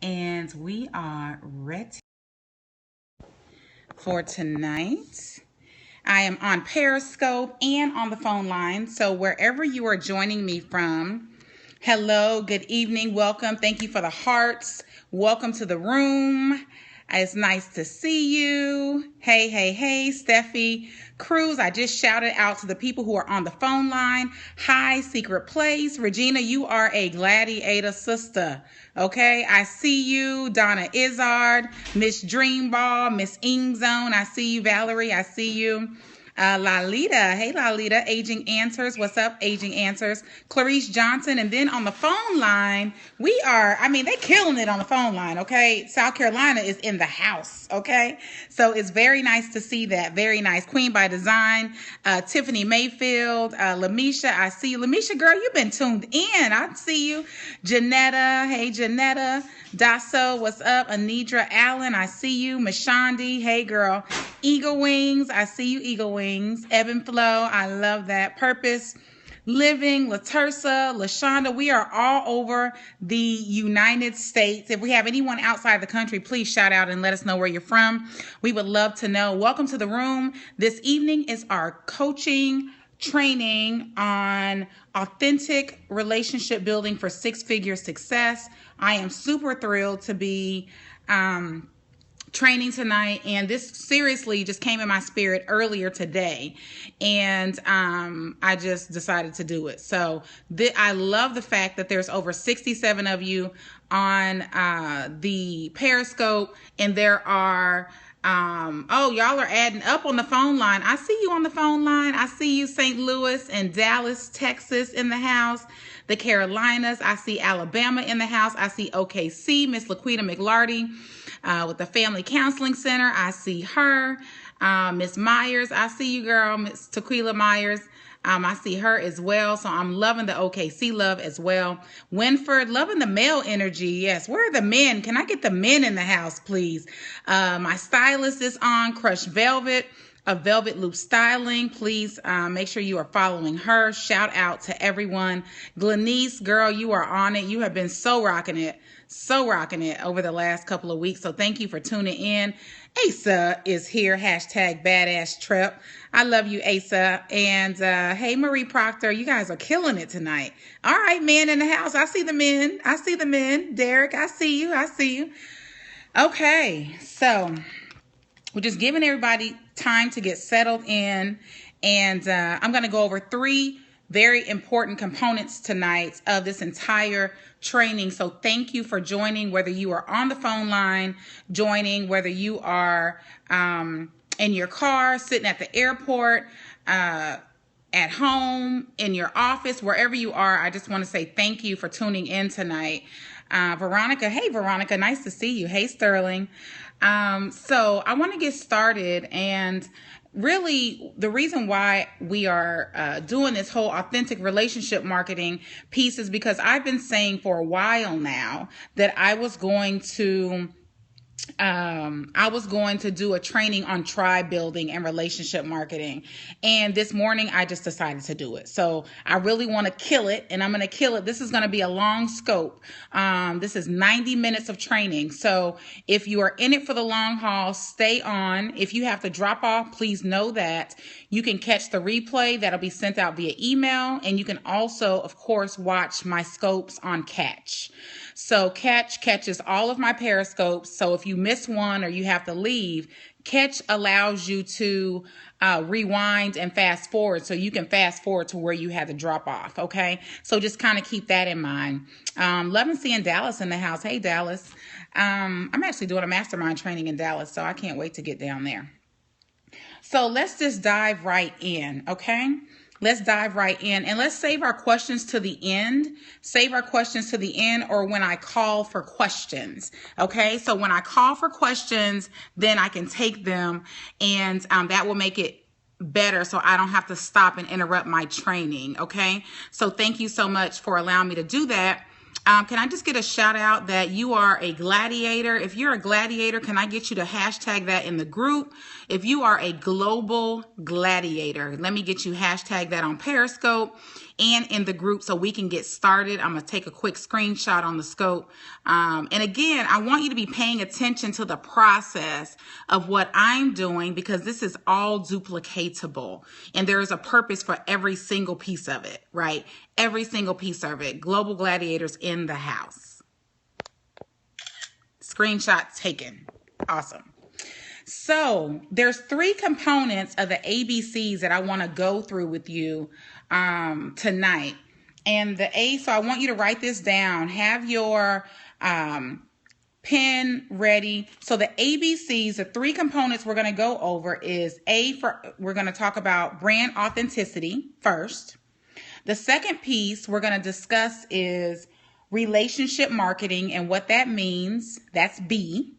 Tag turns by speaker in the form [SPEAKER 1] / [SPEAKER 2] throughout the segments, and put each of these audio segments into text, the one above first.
[SPEAKER 1] and we are ready for tonight. I am on Periscope and on the phone line, so wherever you are joining me from, hello, good evening, welcome, thank you for the hearts, welcome to the room. It's nice to see you. Hey, Steffi Cruz. I just shouted out to the people who are on the phone line. Hi, Secret Place. Regina, you are a gladiator sister. Okay, I see you. Donna Izzard, Miss Dreamball, Miss Ingzone. I see you. Valerie, I see you. Lalita, hey Lalita, Aging Answers, what's up, Aging Answers? Clarice Johnson, and then on the phone line, they're killing it on the phone line, okay? South Carolina is in the house, okay? So it's very nice to see that, very nice. Queen by Design, Tiffany Mayfield, Lamisha, I see you. Lamisha, girl, you've been tuned in, I see you. Janetta, hey Janetta. Dasso, what's up? Anidra Allen, I see you. Mashandi, hey girl. Eagle Wings, I see you, Eagle Wings. Ebb and Flow, I love that. Purpose Living, Latursa, Lashonda, we are all over the United States. If we have anyone outside the country, please shout out and let us know where you're from. We would love to know. Welcome to the room. This evening is our coaching training on authentic relationship building for six-figure success. I am super thrilled to be training tonight, and this seriously just came in my spirit earlier today, and I just decided to do it. So I love the fact that there's over 67 of you on the Periscope, and there are y'all are adding up on the phone line. I see you on the phone line. I see you, St. Louis and Dallas, Texas in the house. The Carolinas. I see Alabama in the house. I see OKC, Miss Laquita McLarty with the Family Counseling Center. I see her. Miss Myers. I see you, girl. Miss Tequila Myers. I see her as well. So I'm loving the OKC love as well. Winford, loving the male energy. Yes. Where are the men? Can I get the men in the house, please? My stylist is on. Crushed Velvet. A Velvet Loop Styling. Please make sure you are following her. Shout out to everyone. Glenice, girl, you are on it. You have been so rocking it over the last couple of weeks. So thank you for tuning in. Asa is here. Hashtag badass trip. I love you, Asa. And hey, Marie Proctor, you guys are killing it tonight. All right, men in the house. I see the men. Derek, I see you. Okay, so we're just giving everybody time to get settled in, and I'm going to go over 3 very important components tonight of this entire training. So thank you for joining, whether you are on the phone line, joining, whether you are in your car, sitting at the airport, at home, in your office, wherever you are. I just want to say thank you for tuning in tonight. Veronica, hey Veronica, nice to see you. Hey Sterling. So I want to get started, and really the reason why we are doing this whole authentic relationship marketing piece is because I've been saying for a while now that I was going to do a training on tribe building and relationship marketing. And this morning, I just decided to do it. So I really want to kill it, and I'm going to kill it. This is going to be a long scope. This is 90 minutes of training. So if you are in it for the long haul, stay on. If you have to drop off, please know that you can catch the replay that'll be sent out via email. And you can also, of course, watch my scopes on Catch. So Catch catches all of my Periscopes. So if you miss one or you have to leave, Catch allows you to rewind and fast forward. So you can fast forward to where you had to drop off. Okay. So just kind of keep that in mind. Love and seeing Dallas in the house. Hey, Dallas. I'm actually doing a mastermind training in Dallas, so I can't wait to get down there. So let's just dive right in. Okay. Let's dive right in, and let's save our questions to the end. Or when I call for questions. Okay. So when I call for questions, then I can take them, and that will make it better so I don't have to stop and interrupt my training. Okay. So thank you so much for allowing me to do that. Can I just get a shout out that you are a gladiator? If you're a gladiator, can I get you to hashtag that in the group? If you are a global gladiator, let me get you hashtag that on Periscope. and in the group so we can get started. I'm going to take a quick screenshot on the scope. And again, I want you to be paying attention to the process of what I'm doing, because this is all duplicatable and there is a purpose for every single piece of it, right? Every single piece of it. Global Gladiators in the house. Screenshot taken. Awesome. So there's 3 components of the ABCs that I want to go through with you tonight. And so I want you to write this down. Have your pen ready. So the ABCs, the 3 components we're going to go over is we're going to talk about brand authenticity first. The second piece we're going to discuss is relationship marketing and what that means. That's B.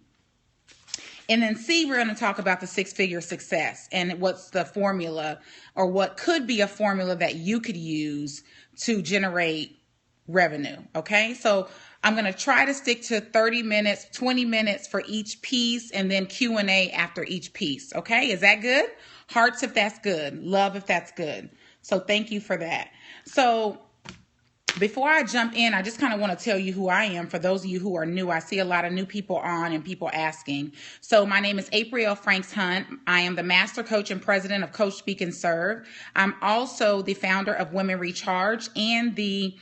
[SPEAKER 1] And then C, we're going to talk about the 6-figure success and what's the formula, or what could be a formula that you could use to generate revenue. Okay, so I'm going to try to stick to 30 minutes, 20 minutes for each piece, and then Q&A after each piece. Okay, is that good? Hearts if that's good. Love if that's good. So thank you for that. So before I jump in, I just kind of want to tell you who I am. For those of you who are new, I see a lot of new people on and people asking. So my name is April Franks Hunt. I am the master coach and president of Coach Speak and Serve. I'm also the founder of Women Recharge and the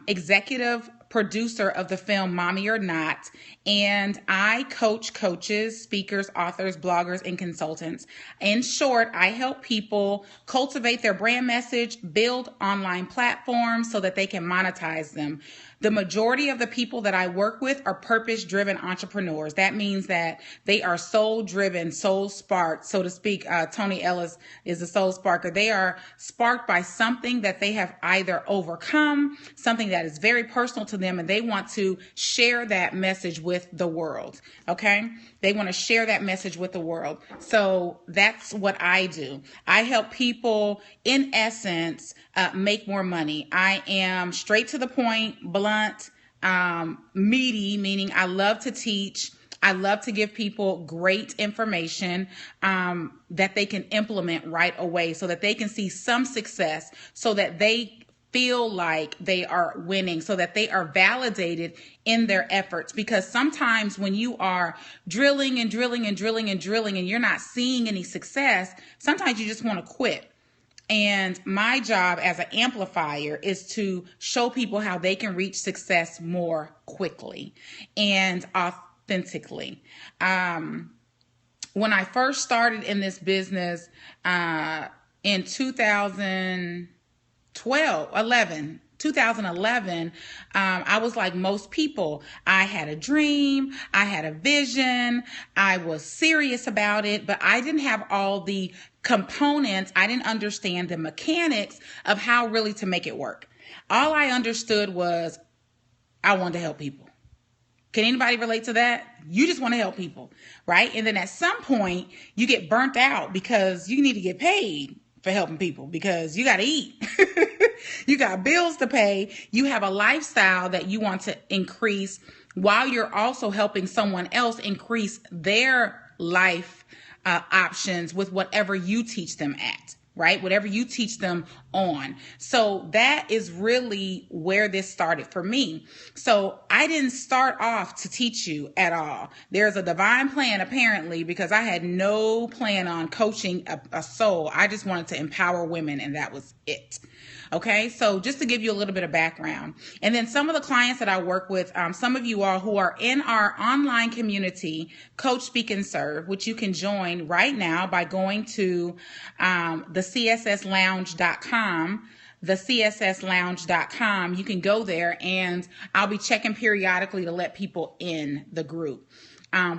[SPEAKER 1] executive producer of the film Mommy or Not, and I coach coaches, speakers, authors, bloggers, and consultants. In short, I help people cultivate their brand message, build online platforms so that they can monetize them. The majority of the people that I work with are purpose-driven entrepreneurs. That means that they are soul-driven, soul-sparked, so to speak. Tony Ellis is a soul sparker. They are sparked by something that they have either overcome, something that is very personal to them, and they want to share that message with the world, okay? They want to share that message with the world. So that's what I do. I help people, in essence, make more money. I am straight to the point, blunt, meaty, meaning I love to teach. I love to give people great information that they can implement right away so that they can see some success, so that they feel like they are winning, so that they are validated in their efforts. Because sometimes when you are drilling and drilling and drilling and drilling and you're not seeing any success, sometimes you just want to quit. And my job as an amplifier is to show people how they can reach success more quickly and authentically. When I first started in this business in 2011, I was like most people. I had a dream, I had a vision, I was serious about it, but I didn't have all the components. I didn't understand the mechanics of how really to make it work. All I understood was I wanted to help people. Can anybody relate to that? You just want to help people, right? And then at some point you get burnt out because you need to get paid for helping people, because you got to eat. You got bills to pay. You have a lifestyle that you want to increase while you're also helping someone else increase their life options with whatever you teach them at, right? Whatever you teach them on. So that is really where this started for me. So I didn't start off to teach you at all. There's a divine plan apparently, because I had no plan on coaching a soul. I just wanted to empower women, and that was it. Okay, so just to give you a little bit of background. And then some of the clients that I work with, some of you all who are in our online community, Coach Speak and Serve, which you can join right now by going to thecsslounge.com. thecsslounge.com. You can go there, and I'll be checking periodically to let people in the group.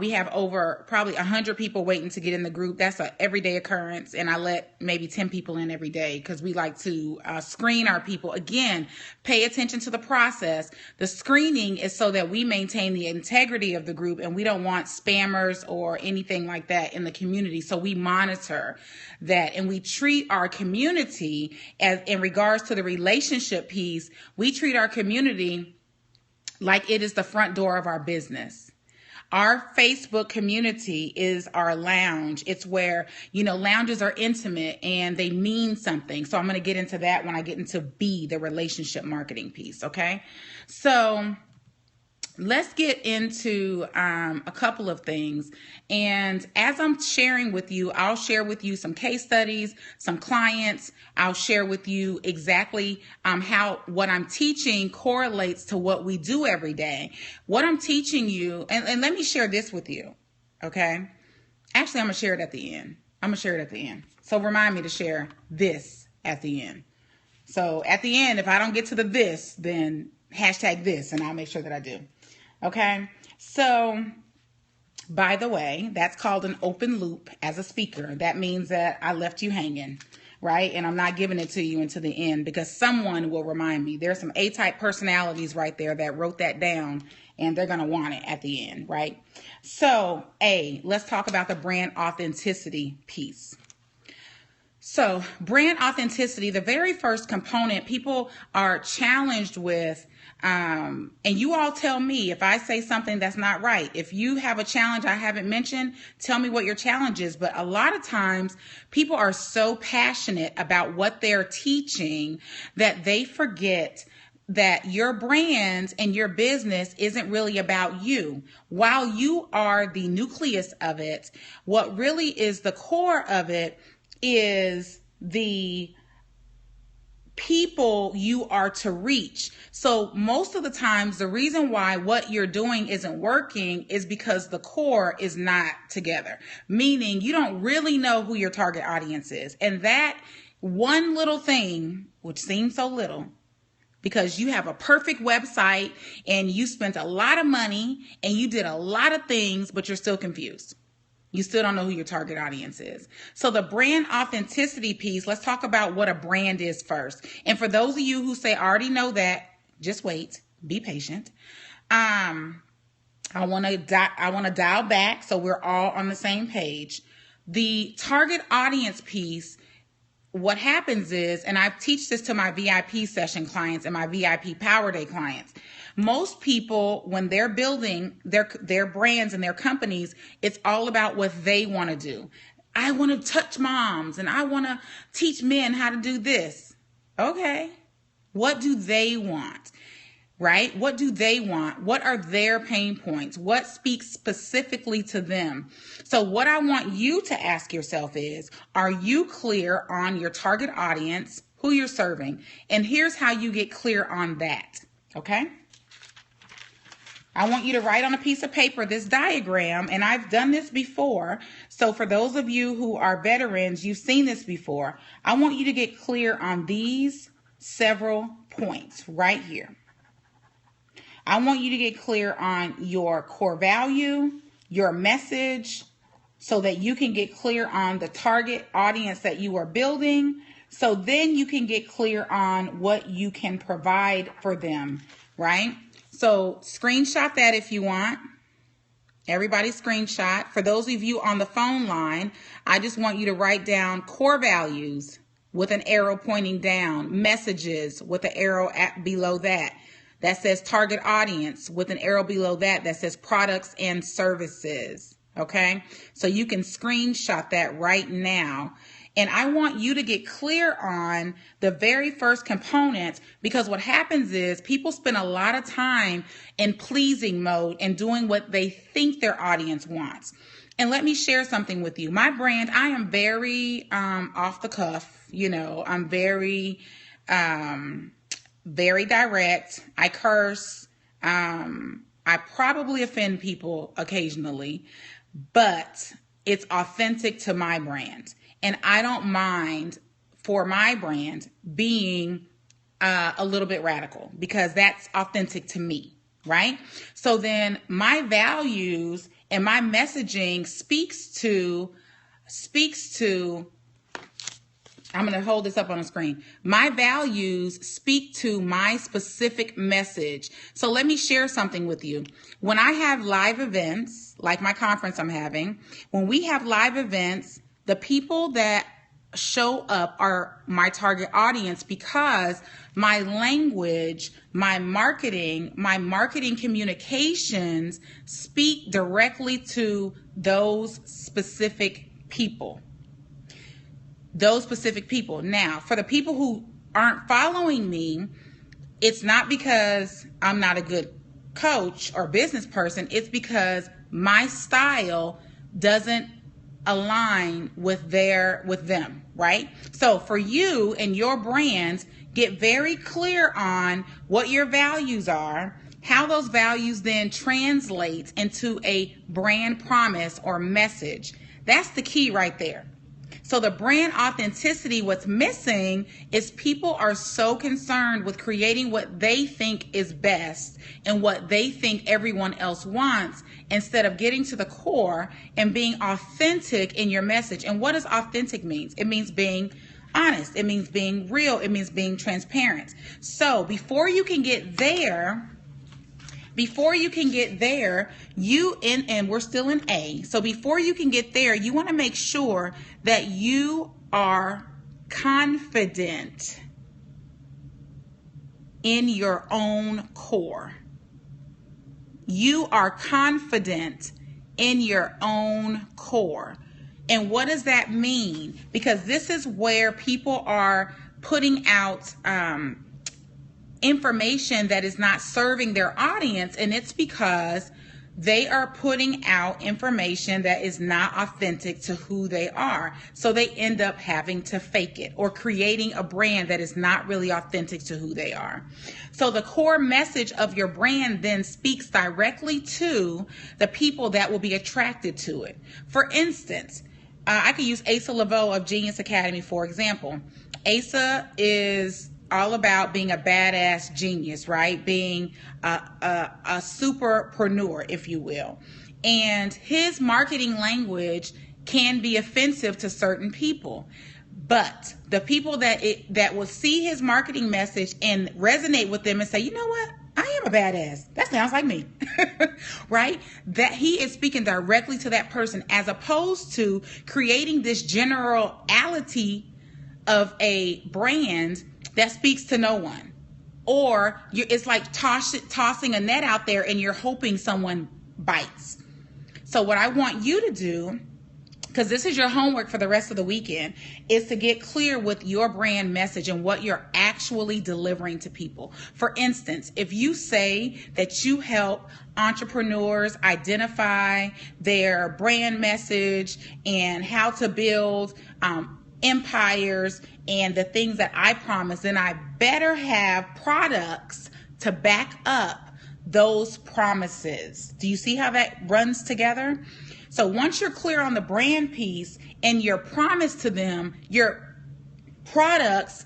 [SPEAKER 1] We have over probably 100 people waiting to get in the group. That's an everyday occurrence. And I let maybe 10 people in every day because we like to screen our people. Again, pay attention to the process. The screening is so that we maintain the integrity of the group, and we don't want spammers or anything like that in the community. So we monitor that, and we treat our community as, in regards to the relationship piece, we treat our community like it is the front door of our business. Our Facebook community is our lounge. It's where, lounges are intimate and they mean something. So I'm going to get into that when I get into B, the relationship marketing piece. Okay. So let's get into a couple of things. And as I'm sharing with you, I'll share with you some case studies, some clients. I'll share with you exactly how what I'm teaching correlates to what we do every day. What I'm teaching you, and let me share this with you, okay? Actually, I'm going to share it at the end. So remind me to share this at the end. So at the end, if I don't get to the this, then hashtag this, and I'll make sure that I do. Okay, so by the way, that's called an open loop as a speaker. That means that I left you hanging, right? And I'm not giving it to you until the end because someone will remind me. There's some A-type personalities right there that wrote that down and they're going to want it at the end, right? So let's talk about the brand authenticity piece. So brand authenticity, the very first component people are challenged with, and you all tell me if I say something that's not right. If you have a challenge I haven't mentioned, tell me what your challenge is. But a lot of times people are so passionate about what they're teaching that they forget that your brand and your business isn't really about you. While you are the nucleus of it, what really is the core of it is the people you are to reach. So most of the times, the reason why what you're doing isn't working is because the core is not together, meaning you don't really know who your target audience is. And that one little thing, which seems so little, because you have a perfect website and you spent a lot of money and you did a lot of things, but you're still confused. You still don't know who your target audience is. So the brand authenticity piece, let's talk about what a brand is first. And for those of you who say, I already know that, just wait, be patient. I want to dial back so we're all on the same page. The target audience piece, what happens is, and I teach this to my VIP session clients and my VIP Power Day clients, most people, when they're building their brands and their companies, it's all about what they want to do. I want to touch moms and I want to teach men how to do this. Okay. What do they want? Right? What do they want? What are their pain points? What speaks specifically to them? So what I want you to ask yourself is, are you clear on your target audience, who you're serving? And here's how you get clear on that. Okay? I want you to write on a piece of paper this diagram, and I've done this before. So for those of you who are veterans, you've seen this before. I want you to get clear on these several points right here. I want you to get clear on your core value, your message, so that you can get clear on the target audience that you are building. So then you can get clear on what you can provide for them, right? So screenshot that if you want. Everybody screenshot. For those of you on the phone line, I just want you to write down core values with an arrow pointing down, messages with an arrow below that says target audience, with an arrow below that says products and services. Okay, so you can screenshot that right now. And I want you to get clear on the very first component, because what happens is people spend a lot of time in pleasing mode and doing what they think their audience wants. And let me share something with you. My brand, I am very off the cuff. I'm very direct. I curse. I probably offend people occasionally, but it's authentic to my brand. And I don't mind for my brand being a little bit radical, because that's authentic to me, right? So then my values and my messaging speaks to, I'm going to hold this up on the screen. My values speak to my specific message. So let me share something with you. When I have live events, like my conference I'm having, when we have live events, the people that show up are my target audience because my language, my marketing communications speak directly to those specific people. Now, for the people who aren't following me, it's not because I'm not a good coach or business person. It's because my style doesn't align with them, right? So for you and your brands, get very clear on what your values are, how those values then translate into a brand promise or message. That's the key right there. So the brand authenticity, what's missing is people are so concerned with creating what they think is best and what they think everyone else wants, instead of getting to the core and being authentic in your message. And what does authentic mean? It means being honest. It means being real. It means being transparent. So before you can get there, and we're still in A. So before you can get there, you want to make sure that you are confident in your own core. You are confident in your own core. And what does that mean? Because this is where people are putting out information that is not serving their audience, and it's because they are putting out information that is not authentic to who they are. So they end up having to fake it or creating a brand that is not really authentic to who they are. So the core message of your brand then speaks directly to the people that will be attracted to it. For instance, I could use Asa Laveau of Genius Academy, for example. Asa is all about being a badass genius, right? Being a superpreneur, if you will. And his marketing language can be offensive to certain people. But the people that will see his marketing message and resonate with them and say, you know what? I am a badass. That sounds like me, right? That he is speaking directly to that person, as opposed to creating this generality of a brand that speaks to no one. Or it's like tossing a net out there and you're hoping someone bites. So what I want you to do, because this is your homework for the rest of the weekend, is to get clear with your brand message and what you're actually delivering to people. For instance, if you say that you help entrepreneurs identify their brand message and how to build empires and the things that I promise, then I better have products to back up those promises. Do you see how that runs together? So once you're clear on the brand piece and your promise to them, your products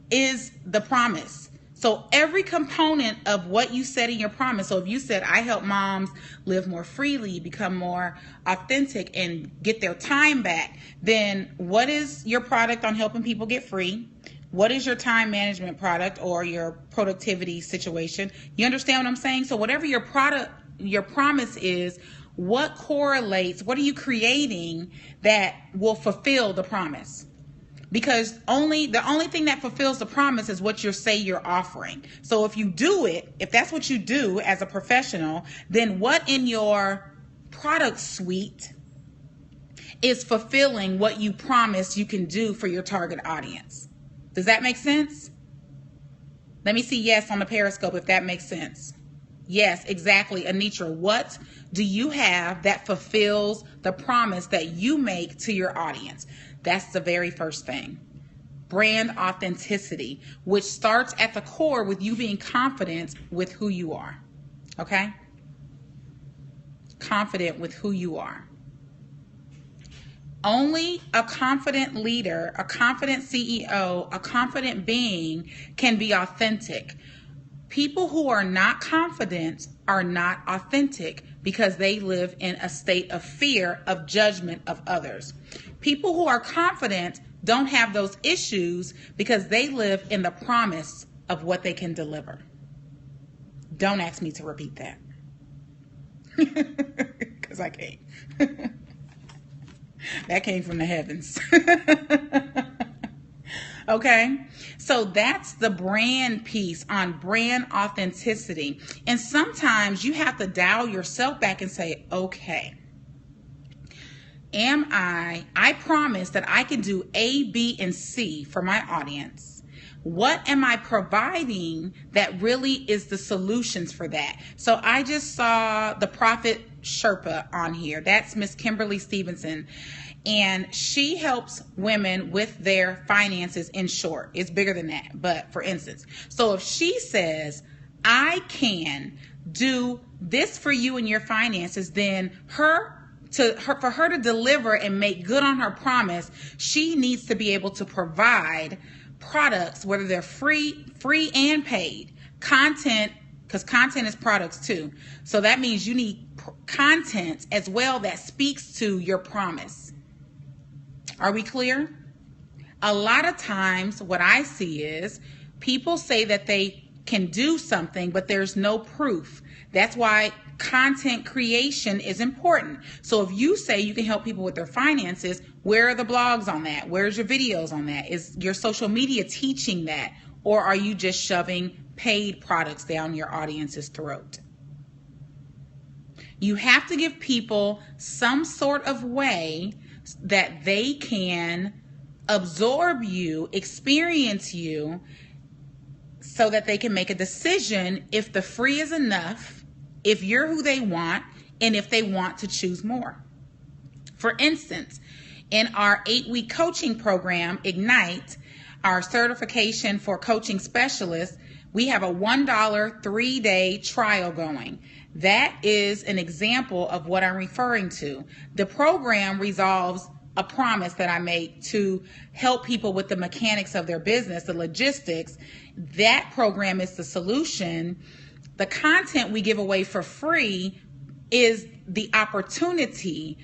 [SPEAKER 1] is the promise. So every component of what you said in your promise. So if you said, I help moms live more freely, become more authentic, and get their time back, then what is your product on helping people get free? What is your time management product or your productivity situation? You understand what I'm saying? So whatever your promise is, what correlates, what are you creating that will fulfill the promise? Because the only thing that fulfills the promise is what you say you're offering. So if you do it, if that's what you do as a professional, then what in your product suite is fulfilling what you promised you can do for your target audience? Does that make sense? Let me see yes on the Periscope if that makes sense. Yes, exactly. Anitra, what do you have that fulfills the promise that you make to your audience? That's the very first thing. Brand authenticity, which starts at the core with you being confident with who you are. Okay? Confident with who you are. Only a confident leader, a confident CEO, a confident being can be authentic. People who are not confident are not authentic because they live in a state of fear of judgment of others. People who are confident don't have those issues because they live in the promise of what they can deliver. Don't ask me to repeat that because I can't. That came from the heavens. Okay, so that's the brand piece on brand authenticity. And sometimes you have to dial yourself back and say, okay, I promise that I can do A, B, and C for my audience. What am I providing that really is the solutions for that? So I just saw the Prophet Sherpa on here. That's Miss Kimberly Stevenson. And she helps women with their finances in short. It's bigger than that. But for instance, so if she says, I can do this for you and your finances, then for her to deliver and make good on her promise, she needs to be able to provide products, whether they're free and paid content, because content is products too. So that means you need content as well that speaks to your promise. Are we clear? A lot of times what I see is people say that they can do something, but there's no proof. That's why content creation is important. So if you say you can help people with their finances, where are the blogs on that? Where's your videos on that? Is your social media teaching that? Or are you just shoving paid products down your audience's throat? You have to give people some sort of way that they can absorb you, experience you, so that they can make a decision if the free is enough, if you're who they want, and if they want to choose more. For instance, in our 8-week coaching program, Ignite, our certification for coaching specialists, we have a $1 3-day trial going. That is an example of what I'm referring to. The program resolves a promise that I make to help people with the mechanics of their business, the logistics. That program is the solution. The content we give away for free is the opportunity.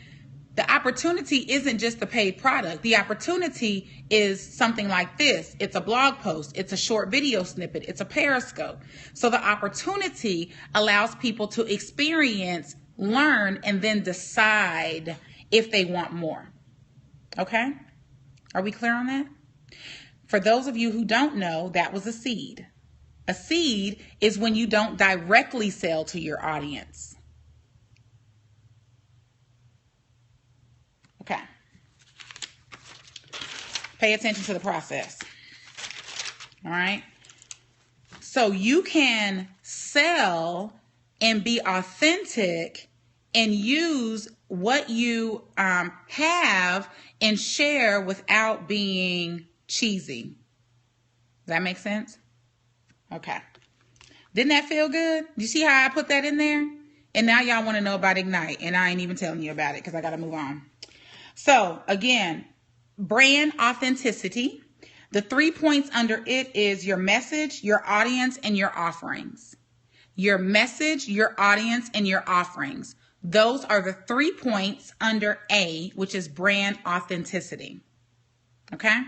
[SPEAKER 1] The opportunity isn't just the paid product. The opportunity is something like this. It's a blog post. It's a short video snippet. It's a Periscope. So the opportunity allows people to experience, learn, and then decide if they want more. Okay? Are we clear on that? For those of you who don't know, that was a seed. A seed is when you don't directly sell to your audience. Okay. Pay attention to the process. All right. So you can sell and be authentic and use what you have and share without being cheesy. Does that make sense? Okay. Didn't that feel good? You see how I put that in there? And now y'all want to know about Ignite, and I ain't even telling you about it because I got to move on. So again, brand authenticity. The 3 points under it is your message, your audience, and your offerings. Your message, your audience, and your offerings. Those are the 3 points under A, which is brand authenticity. Okay?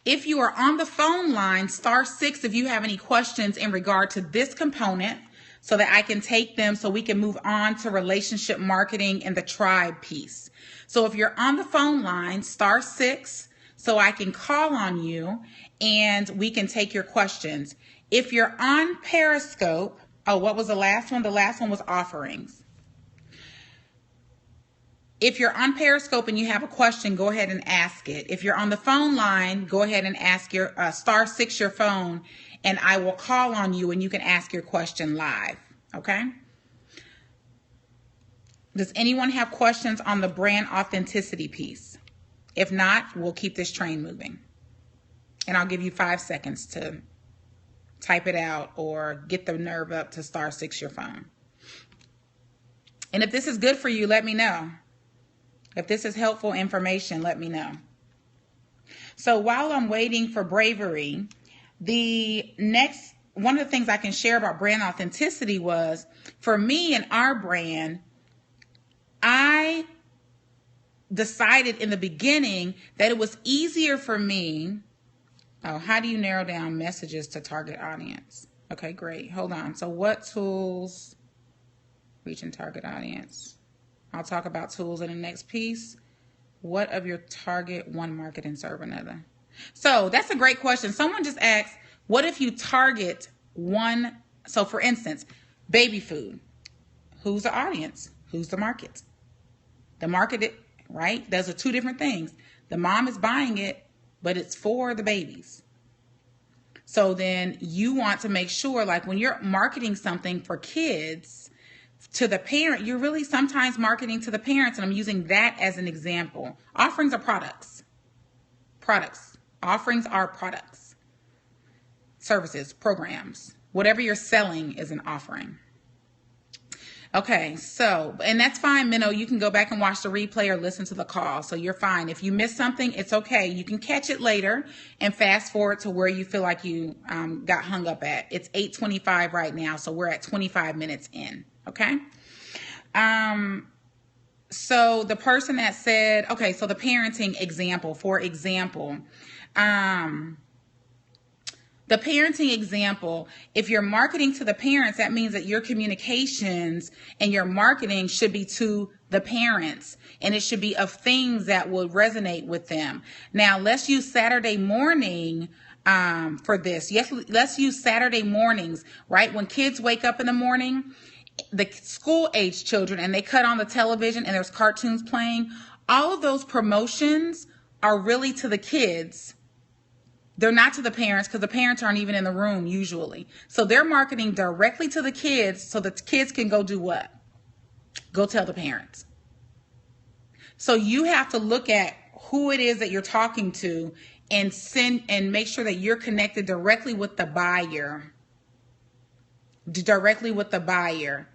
[SPEAKER 1] If you are on the phone line, *6 if you have any questions in regard to this component so that I can take them so we can move on to relationship marketing and the tribe piece. So if you're on the phone line, *6 so I can call on you and we can take your questions. If you're on Periscope, what was the last one? The last one was offerings. If you're on Periscope and you have a question, go ahead and ask it. If you're on the phone line, go ahead and ask your *6 your phone, and I will call on you and you can ask your question live. Okay? Does anyone have questions on the brand authenticity piece? If not, we'll keep this train moving. And I'll give you 5 seconds to type it out or get the nerve up to *6 your phone. And if this is good for you, let me know. If this is helpful information, let me know. So while I'm waiting for bravery, one of the things I can share about brand authenticity was, for me and our brand, I decided in the beginning that it was easier for me. How do you narrow down messages to target audience? Okay, great. Hold on. So what tools reach and target audience? I'll talk about tools in the next piece. What of your target one market and serve another? So that's a great question. Someone just asked, what if you target one? So for instance, baby food. Who's the audience? Who's the market? The market, right? Those are two different things. The mom is buying it, but it's for the babies. So then you want to make sure, like when you're marketing something for kids, to the parent, you're really sometimes marketing to the parents, and I'm using that as an example. Offerings are products. Products. Offerings are products. Services, programs. Whatever you're selling is an offering. Okay, so, and that's fine, Minnow. You can go back and watch the replay or listen to the call. So you're fine. If you miss something, it's okay. You can catch it later and fast forward to where you feel like you got hung up at. It's 8:25 right now, so we're at 25 minutes in. Okay. So the person that said, okay, so the parenting example, for example, the parenting example, if you're marketing to the parents, that means that your communications and your marketing should be to the parents, and it should be of things that will resonate with them. Now, let's use Saturday morning for this. Yes, let's use Saturday mornings, right? When kids wake up in the morning, the school age children, and they cut on the television and there's cartoons playing, all of those promotions are really to the kids. They're not to the parents, because the parents aren't even in the room usually. So they're marketing directly to the kids so that the kids can go do what? Go tell the parents. So you have to look at who it is that you're talking to and send and make sure that you're connected directly with the buyer. Directly with the buyer.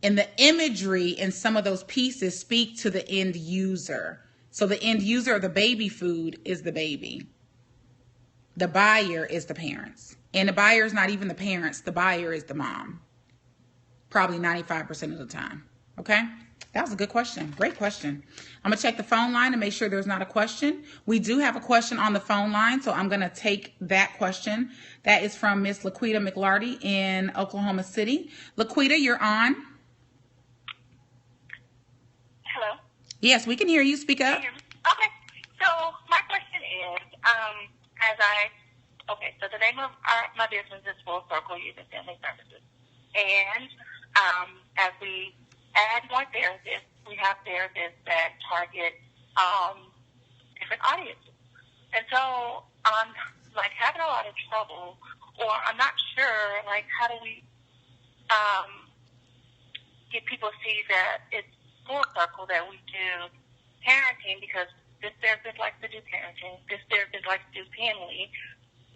[SPEAKER 1] And the imagery in some of those pieces speak to the end user. So the end user of the baby food is the baby. The buyer is the parents. And the buyer is not even the parents. The buyer is the mom. Probably 95% of the time. Okay? That was a good question. Great question. I'm going to check the phone line to make sure there's not a question. We do have a question on the phone line, so I'm going to take that question. That is from Miss Laquita McLarty in Oklahoma City. Laquita, you're on.
[SPEAKER 2] Hello?
[SPEAKER 1] Yes, we can hear you. Speak up.
[SPEAKER 2] Okay. So my question is, so the name of my business is Full Circle Youth and Family Services. And as we add more therapists, we have therapists that target different audiences. And so I'm having a lot of trouble, or I'm not sure, how do we get people to see that it's Full Circle, that we do parenting, because this therapist likes to do parenting, this therapist likes to do family,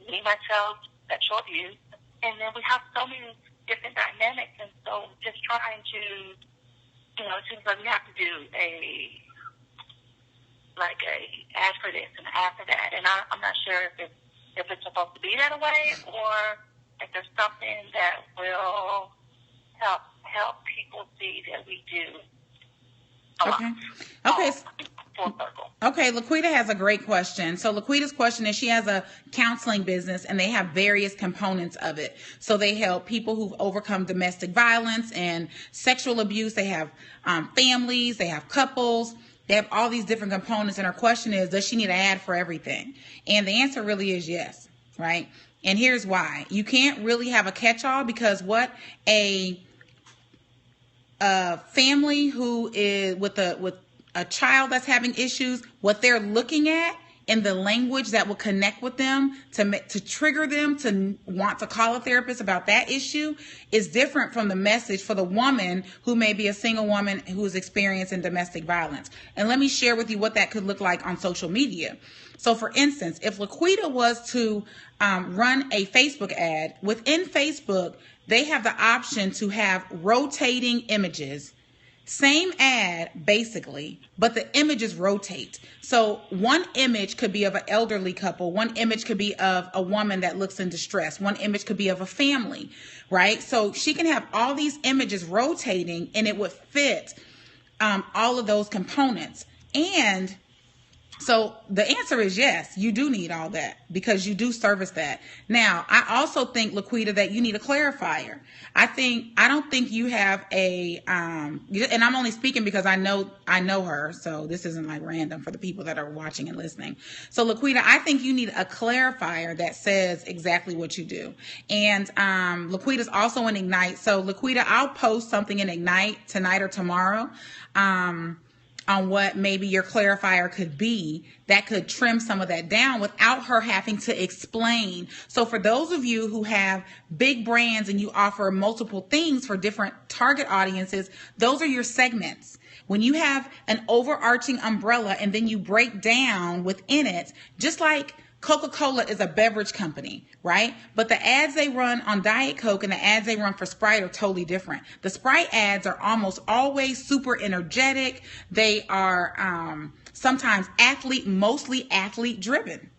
[SPEAKER 2] me, myself, sexual abuse, and then we have so many different dynamics, and so just trying to, it seems like we have to do a ad for this and an ad for that, and I'm not sure if it's supposed to be that way, or if there's something that will help people see that we do a lot.
[SPEAKER 1] Okay.
[SPEAKER 2] Full Circle.
[SPEAKER 1] Okay, Laquita has a great question. So Laquita's question is, she has a counseling business and they have various components of it. So they help people who've overcome domestic violence and sexual abuse. They have families, they have couples, they have all these different components. And her question is, does she need an ad for everything? And the answer really is yes, right? And here's why. You can't really have a catch-all, because what a family who is with a child that's having issues, what they're looking at in the language that will connect with them to trigger them to want to call a therapist about that issue is different from the message for the woman who may be a single woman who is experiencing domestic violence. And let me share with you what that could look like on social media. So for instance, if Laquita was to run a Facebook ad, within Facebook, they have the option to have rotating images. Same ad, basically, but the images rotate. So one image could be of an elderly couple. One image could be of a woman that looks in distress. One image could be of a family, right? So she can have all these images rotating, and it would fit all of those components. And So the answer is yes, you do need all that because you do service that. Now, I also think, Laquita, that you need a clarifier. I don't think you have and I'm only speaking because I know her, so this isn't like random for the people that are watching and listening. So Laquita, I think you need a clarifier that says exactly what you do. And Laquita's also in Ignite. So Laquita, I'll post something in Ignite tonight or tomorrow. On what maybe your clarifier could be that could trim some of that down without her having to explain. So for those of you who have big brands and you offer multiple things for different target audiences, those are your segments. When you have an overarching umbrella and then you break down within it, just like Coca-Cola is a beverage company, right? But the ads they run on Diet Coke and the ads they run for Sprite are totally different. The Sprite ads are almost always super energetic. They are sometimes mostly athlete driven,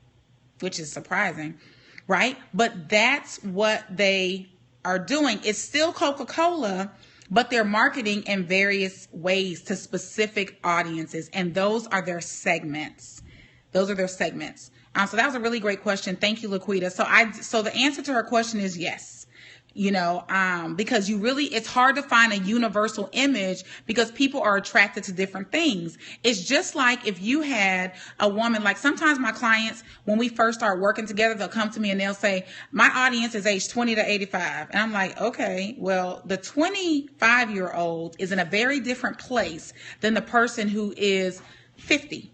[SPEAKER 1] which is surprising, right? But that's what they are doing. It's still Coca-Cola, but they're marketing in various ways to specific audiences, and those are their segments. Those are their segments. So that was a really great question. Thank you, Laquita. So the answer to her question is yes. Because it's hard to find a universal image because people are attracted to different things. It's just like if you had a woman, like sometimes my clients, when we first start working together, they'll come to me and they'll say, my audience is age 20 to 85. And I'm like, okay, well, the 25-year-old is in a very different place than the person who is 50.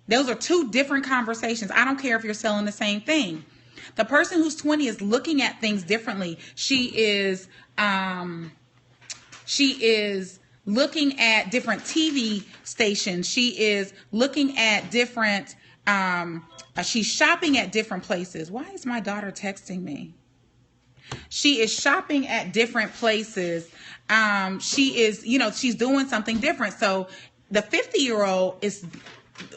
[SPEAKER 1] Those are two different conversations. I don't care if you're selling the same thing. The person who's 20 is looking at things differently. She is looking at different TV stations. She is looking at different, she's shopping at different places. Why is my daughter texting me? She is shopping at different places. She is, she's doing something different. So the 50-year-old is,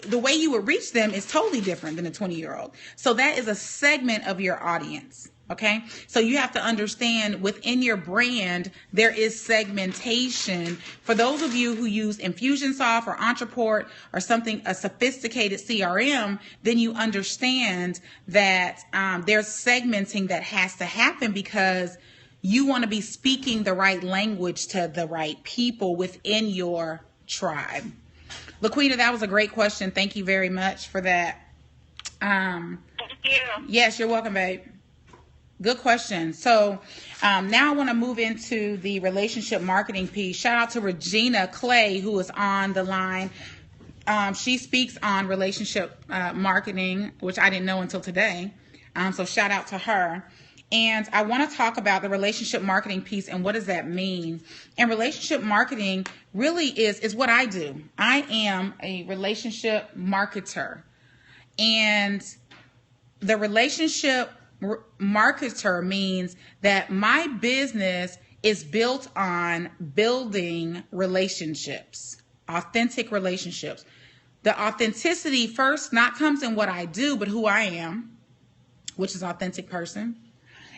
[SPEAKER 1] the way you would reach them is totally different than a 20-year-old. So that is a segment of your audience. Okay. So you have to understand within your brand, there is segmentation. For those of you who use Infusionsoft or Entreport or something, a sophisticated CRM, then you understand that there's segmenting that has to happen because you want to be speaking the right language to the right people within your tribe. Laquita, that was a great question. Thank you very much for that.
[SPEAKER 2] Thank you.
[SPEAKER 1] Yes, you're welcome, babe. Good question. So now I want to move into the relationship marketing piece. Shout out to Regina Clay, who is on the line. She speaks on relationship marketing, which I didn't know until today. So shout out to her. And I want to talk about the relationship marketing piece and what does that mean? And relationship marketing really is what I do. I am a relationship marketer. And the relationship marketer means that my business is built on building relationships, authentic relationships. The authenticity first not comes in what I do, but who I am, which is authentic person.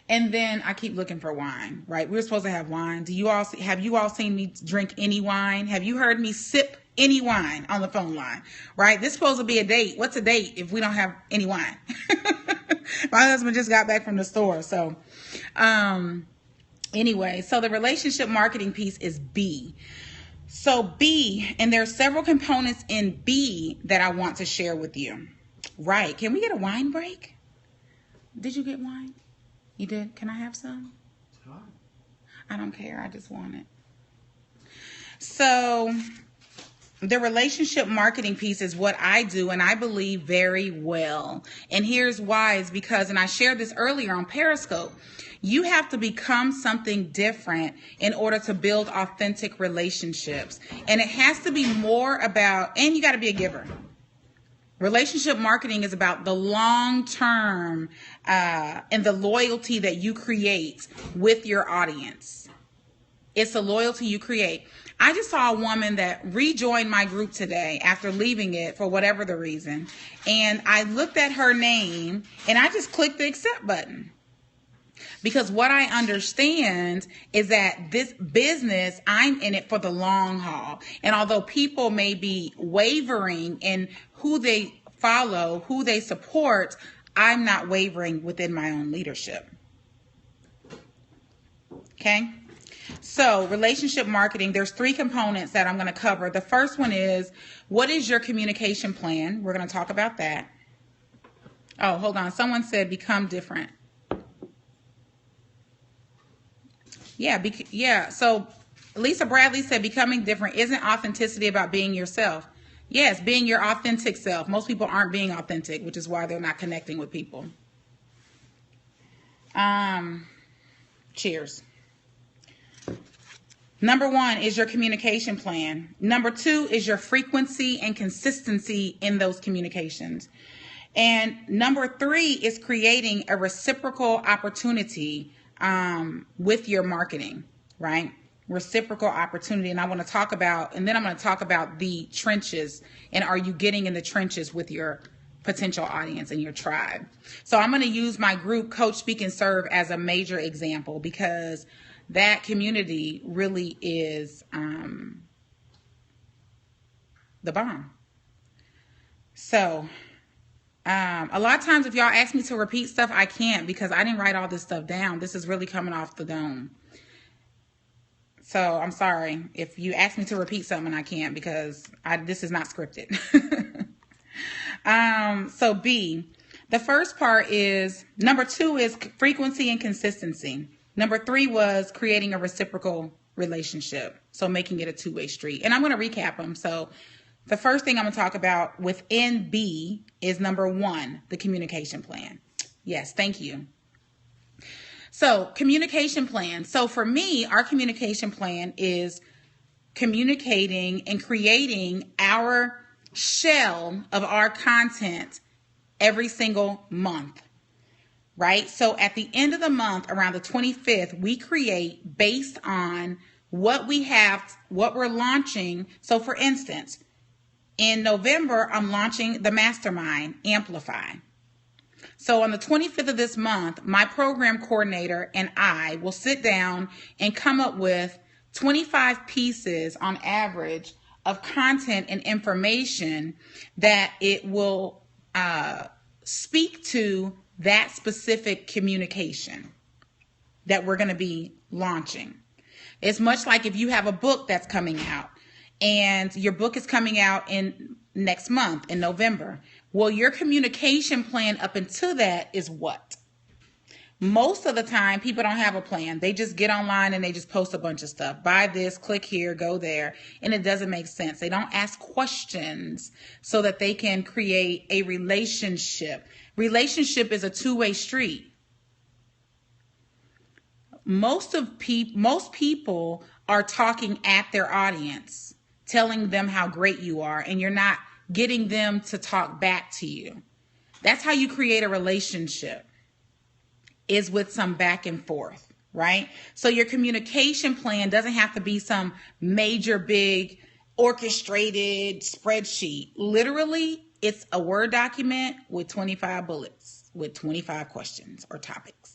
[SPEAKER 1] And then I keep looking for wine, right? We're supposed to have wine. Have you all seen me drink any wine? Have you heard me sip any wine on the phone line, right? This is supposed to be a date. What's a date if we don't have any wine? My husband just got back from the store. So anyway, so the relationship marketing piece is B. So B, and there are several components in B that I want to share with you. Right. Can we get a wine break? Did you get wine? You did? Can I have some? I don't care. I just want it. So the relationship marketing piece is what I do, and I believe very well. And here's why is because, and I shared this earlier on Periscope, you have to become something different in order to build authentic relationships. And it has to be more about, and you got to be a giver. Relationship marketing is about the long term and the loyalty that you create with your audience. It's the loyalty you create. I just saw a woman that rejoined my group today after leaving it for whatever the reason. And I looked at her name and I just clicked the accept button. Because what I understand is that this business, I'm in it for the long haul. And although people may be wavering in who they follow, who they support, I'm not wavering within my own leadership. Okay? So, relationship marketing, there's 3 components that I'm going to cover. The first one is, what is your communication plan? We're going to talk about that. Oh, hold on. Someone said become different. Yeah. So, Lisa Bradley said becoming different isn't authenticity about being yourself. Yes, being your authentic self. Most people aren't being authentic, which is why they're not connecting with people. Cheers. Number 1 is your communication plan. Number 2 is your frequency and consistency in those communications. And number 3 is creating a reciprocal opportunity with your marketing, right? Reciprocal opportunity. And I want to talk about, and then I'm going to talk about the trenches. And are you getting in the trenches with your potential audience and your tribe? So I'm going to use my group, Coach, Speak, and Serve, as a major example, because that community really is the bomb. So a lot of times if y'all ask me to repeat stuff, I can't, because I didn't write all this stuff down. This is really coming off the dome. So I'm sorry if you ask me to repeat something, I can't, because this is not scripted. So B, the first part is, number 2 is frequency and consistency. Number 3 was creating a reciprocal relationship. So making it a 2-way street. And I'm going to recap them. So the first thing I'm going to talk about within B is number 1, the communication plan. Yes, thank you. So communication plan. So for me, our communication plan is communicating and creating our shell of our content every single month, right? So at the end of the month, around the 25th, we create based on what we have, what we're launching. So for instance, in November, I'm launching the Mastermind Amplify. So on the 25th of this month, my program coordinator and I will sit down and come up with 25 pieces on average of content and information that it will speak to that specific communication that we're going to be launching. It's much like if you have a book that's coming out and your book is coming out in next month in November. Well, your communication plan up until that is what? Most of the time, people don't have a plan. They just get online and they just post a bunch of stuff. Buy this, click here, go there. And it doesn't make sense. They don't ask questions so that they can create a relationship. Relationship is a 2-way street. Most people are talking at their audience, telling them how great you are, and you're not getting them to talk back to you. That's how you create a relationship, is with some back and forth, right? So your communication plan doesn't have to be some major, big, orchestrated spreadsheet. Literally, it's a Word document with 25 bullets, with 25 questions or topics.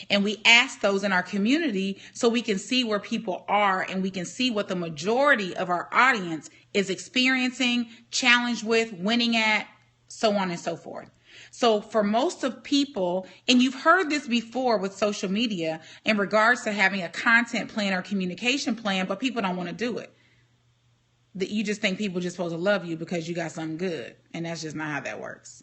[SPEAKER 1] And we ask those in our community so we can see where people are and we can see what the majority of our audience is experiencing, challenged with, winning at, so on and so forth. So for most of people, and you've heard this before with social media in regards to having a content plan or communication plan, but people don't want to do it. That you just think people are just supposed to love you because you got something good. And that's just not how that works.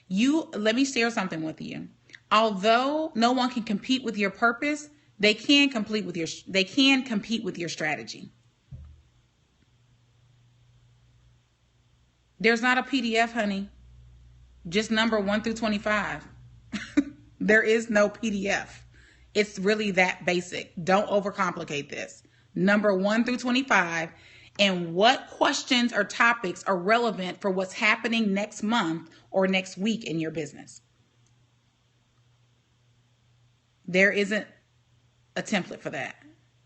[SPEAKER 1] Let me share something with you. Although no one can compete with your purpose, they can compete with your strategy. There's not a PDF, honey. Just number 1 through 25. There is no PDF. It's really that basic. Don't overcomplicate this. Number 1 through 25, and what questions or topics are relevant for what's happening next month or next week in your business. There isn't a template for that,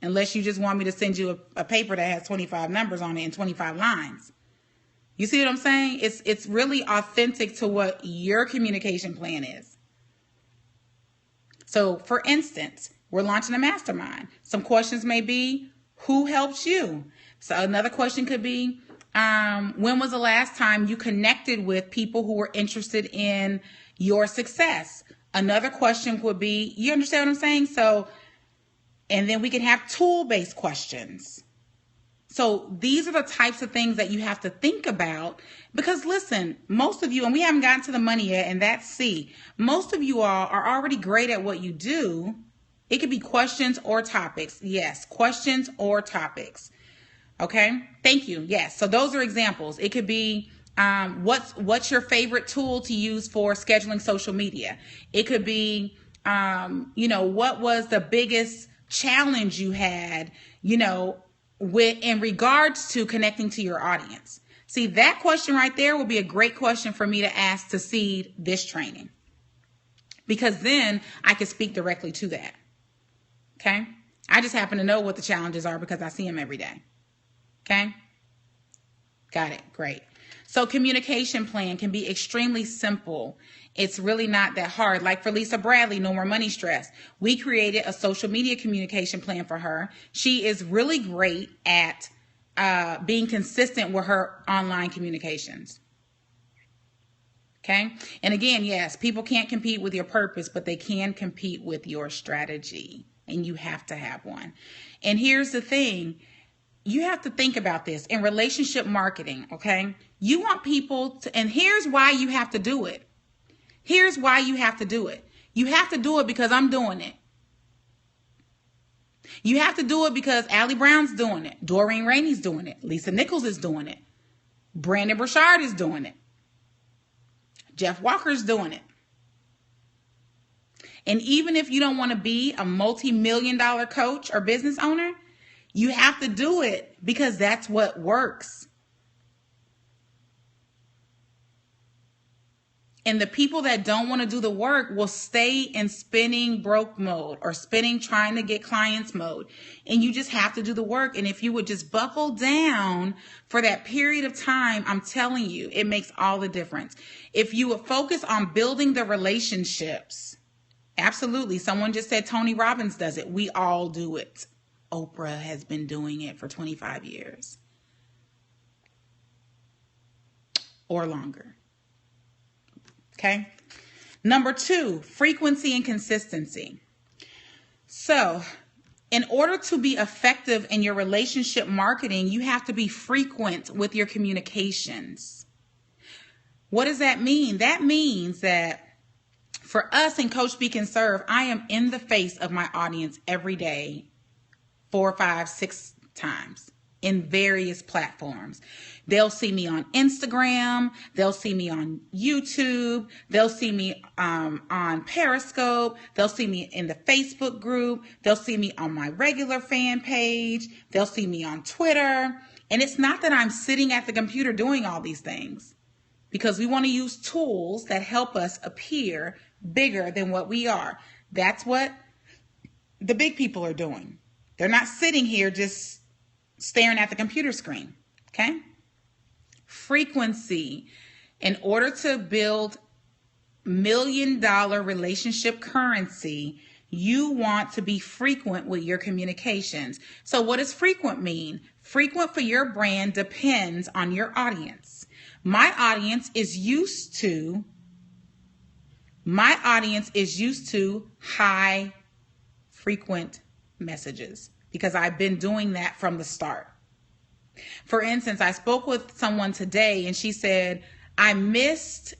[SPEAKER 1] unless you just want me to send you a paper that has 25 numbers on it and 25 lines. You see what I'm saying? It's really authentic to what your communication plan is. So, for instance, we're launching a mastermind. Some questions may be, who helps you? So another question could be, When was the last time you connected with people who were interested in your success? Another question would be, you understand what I'm saying? So, and then we can have tool-based questions. So these are the types of things that you have to think about, because listen, most of you, and we haven't gotten to the money yet, and that's C. Most of you all are already great at what you do. It could be questions or topics. Yes, questions or topics. Okay, thank you. Yes, so those are examples. It could be what's your favorite tool to use for scheduling social media? It could be what was the biggest challenge you had, with in regards to connecting to your audience. See, that question right there will be a great question for me to ask to seed this training, because then I can speak directly to that. Okay, I just happen to know what the challenges are because I see them every day. Okay, got it. Great. So communication plan can be extremely simple. It's really not that hard. Like for Lisa Bradley, No More Money Stress, we created a social media communication plan for her. She is really great at being consistent with her online communications. Okay. And again, yes, people can't compete with your purpose, but they can compete with your strategy, and you have to have one. And here's the thing. You have to think about this in relationship marketing, okay? You want people to, and here's why you have to do it. Here's why you have to do it. You have to do it because I'm doing it. You have to do it because Allie Brown's doing it. Doreen Rainey's doing it. Lisa Nichols is doing it. Brandon Burchard is doing it. Jeff Walker's doing it. And even if you don't want to be a multi-million-dollar coach or business owner, you have to do it because that's what works. And the people that don't want to do the work will stay in spinning broke mode or spinning trying to get clients mode. And you just have to do the work. And if you would just buckle down for that period of time, I'm telling you, it makes all the difference. If you would focus on building the relationships, absolutely. Someone just said Tony Robbins does it. We all do it. Oprah has been doing it for 25 years or longer. Okay. Number 2, frequency and consistency. So in order to be effective in your relationship marketing, you have to be frequent with your communications. What does that mean? That means that for us in Coach Speak and Serve, I am in the face of my audience every day, 4, 5, 6 times in various platforms. They'll see me on Instagram. They'll see me on YouTube. They'll see me on Periscope. They'll see me in the Facebook group. They'll see me on my regular fan page. They'll see me on Twitter. And it's not that I'm sitting at the computer doing all these things, because we want to use tools that help us appear bigger than what we are. That's what the big people are doing. They're not sitting here just staring at the computer screen. Okay? Frequency. In order to build $1 million relationship currency, you want to be frequent with your communications. So what does frequent mean? Frequent for your brand depends on your audience. My audience is used to high frequent messages because I've been doing that from the start. For instance, I spoke with someone today and she said, I missed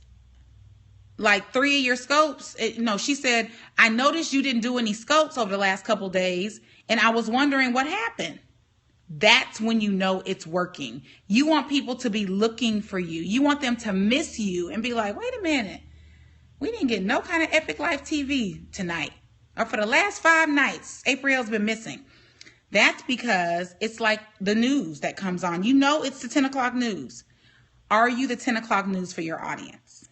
[SPEAKER 1] like 3 of your scopes. She said, I noticed you didn't do any scopes over the last couple days and I was wondering what happened. That's when you know it's working. You want people to be looking for you. You want them to miss you and be like, wait a minute. We didn't get no kind of Epic Life TV tonight. Or for the last 5 nights, April's been missing. That's because it's like the news that comes on. You know it's the 10 o'clock news. Are you the 10 o'clock news for your audience?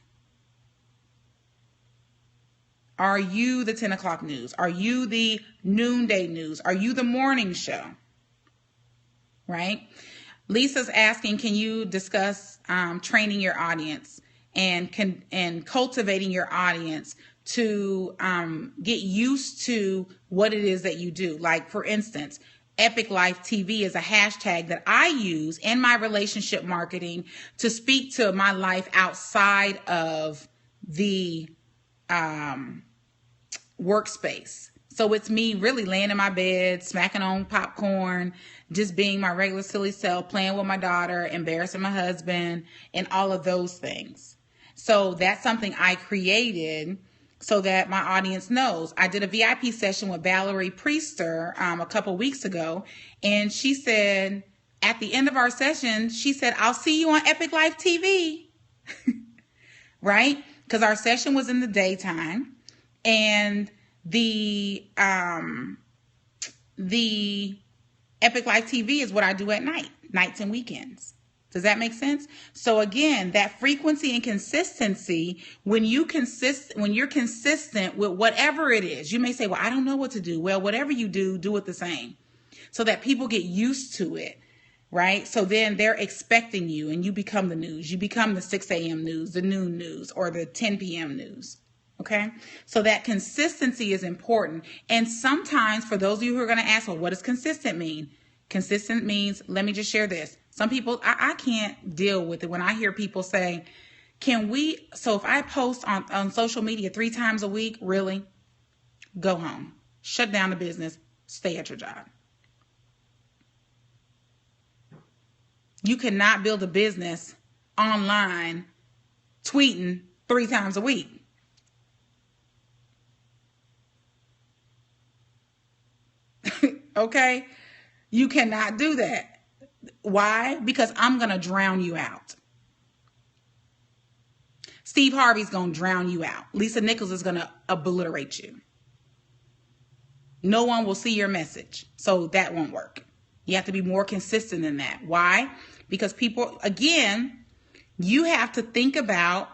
[SPEAKER 1] Are you the 10 o'clock news? Are you the noonday news? Are you the morning show? Right? Lisa's asking, can you discuss training your audience and cultivating your audience to get used to what it is that you do? Like, for instance, Epic Life TV is a hashtag that I use in my relationship marketing to speak to my life outside of the workspace. So it's me really laying in my bed, smacking on popcorn, just being my regular silly self, playing with my daughter, embarrassing my husband, and all of those things. So that's something I created so that my audience knows. I did a VIP session with Valerie Priester a couple weeks ago, and she said, at the end of our session, she said, "I'll see you on Epic Life TV." Right? Because our session was in the daytime, and the Epic Life TV is what I do at night, nights and weekends. Does that make sense? So again, that frequency and consistency, when you're consistent with whatever it is, you may say, "Well, I don't know what to do." Well, whatever you do, do it the same, so that people get used to it. Right? So then they're expecting you, and you become the news. You become the 6 a.m. news, the noon news, or the 10 p.m. news. Okay? So that consistency is important. And sometimes, for those of you who are going to ask, well, what does consistent mean? Consistent means, let me just share this. Some people, I can't deal with it when I hear people say, so if I post on social media 3 times a week, really? Go home. Shut down the business. Stay at your job. You cannot build a business online tweeting 3 times a week. Okay? You cannot do that. Why? Because I'm going to drown you out. Steve Harvey's going to drown you out. Lisa Nichols is going to obliterate you. No one will see your message. So that won't work. You have to be more consistent than that. Why? Because people, again, you have to think about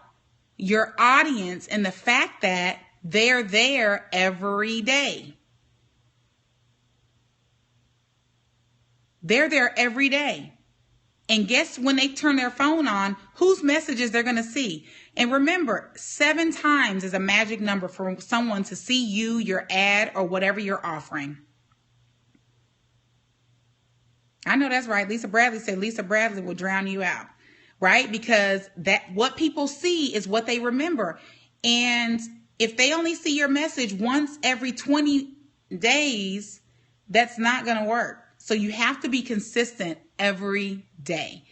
[SPEAKER 1] your audience and the fact that they're there every day. They're there every day. And guess when they turn their phone on, whose messages they're going to see. And remember, 7 times is a magic number for someone to see you, your ad, or whatever you're offering. I know that's right. Lisa Bradley said Lisa Bradley will drown you out, right? Because what people see is what they remember. And if they only see your message once every 20 days, that's not going to work. So you have to be consistent every day.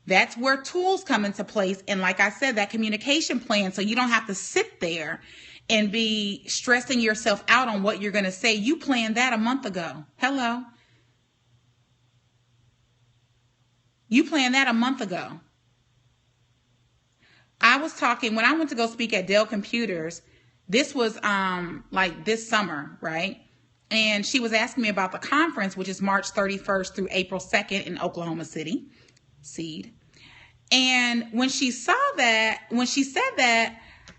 [SPEAKER 1] That's where tools come into place. And like I said, that communication plan, so you don't have to sit there and be stressing yourself out on what you're going to say. You planned that a month ago. Hello. You planned that a month ago. I was talking, when I went to go speak at Dell Computers, this was like this summer, right? And she was asking me about the conference, which is March 31st through April 2nd in Oklahoma City, Seed. And when she said that,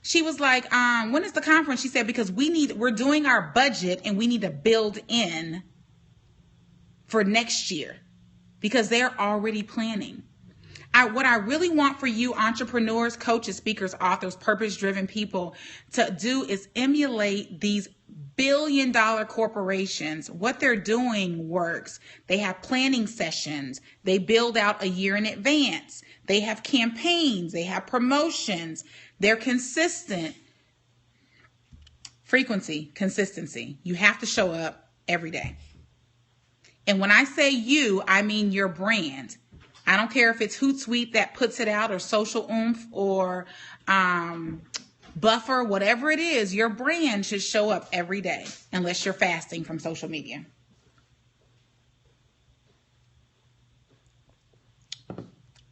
[SPEAKER 1] she was like, when is the conference? She said, because we're doing our budget and we need to build in for next year because they're already planning. What I really want for you entrepreneurs, coaches, speakers, authors, purpose-driven people to do is emulate these billion-dollar corporations. What they're doing works. They have planning sessions. They build out a year in advance. They have campaigns. They have promotions. They're consistent. Frequency, consistency. You have to show up every day. And when I say you, I mean your brand. I don't care if it's Hootsuite that puts it out or Social Oomph or Buffer, whatever it is, your brand should show up every day unless you're fasting from social media.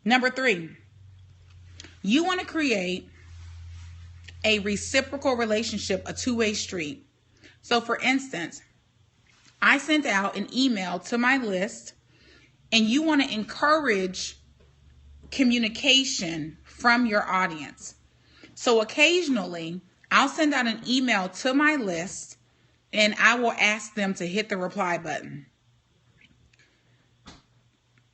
[SPEAKER 1] Number 3, you want to create a reciprocal relationship, a two-way street. So for instance, I sent out an email to my list, and you want to encourage communication from your audience. So occasionally, I'll send out an email to my list, and I will ask them to hit the reply button.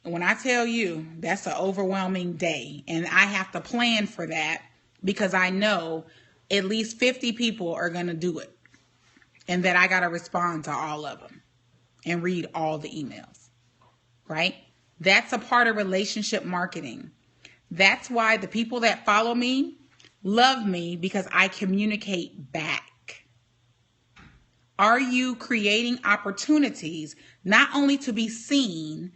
[SPEAKER 1] When I tell you, that's an overwhelming day, and I have to plan for that because I know at least 50 people are going to do it, and that I got to respond to all of them. and read all the emails, right? That's a part of relationship marketing. That's why the people that follow me love me, because I communicate back. Are you creating opportunities not only to be seen,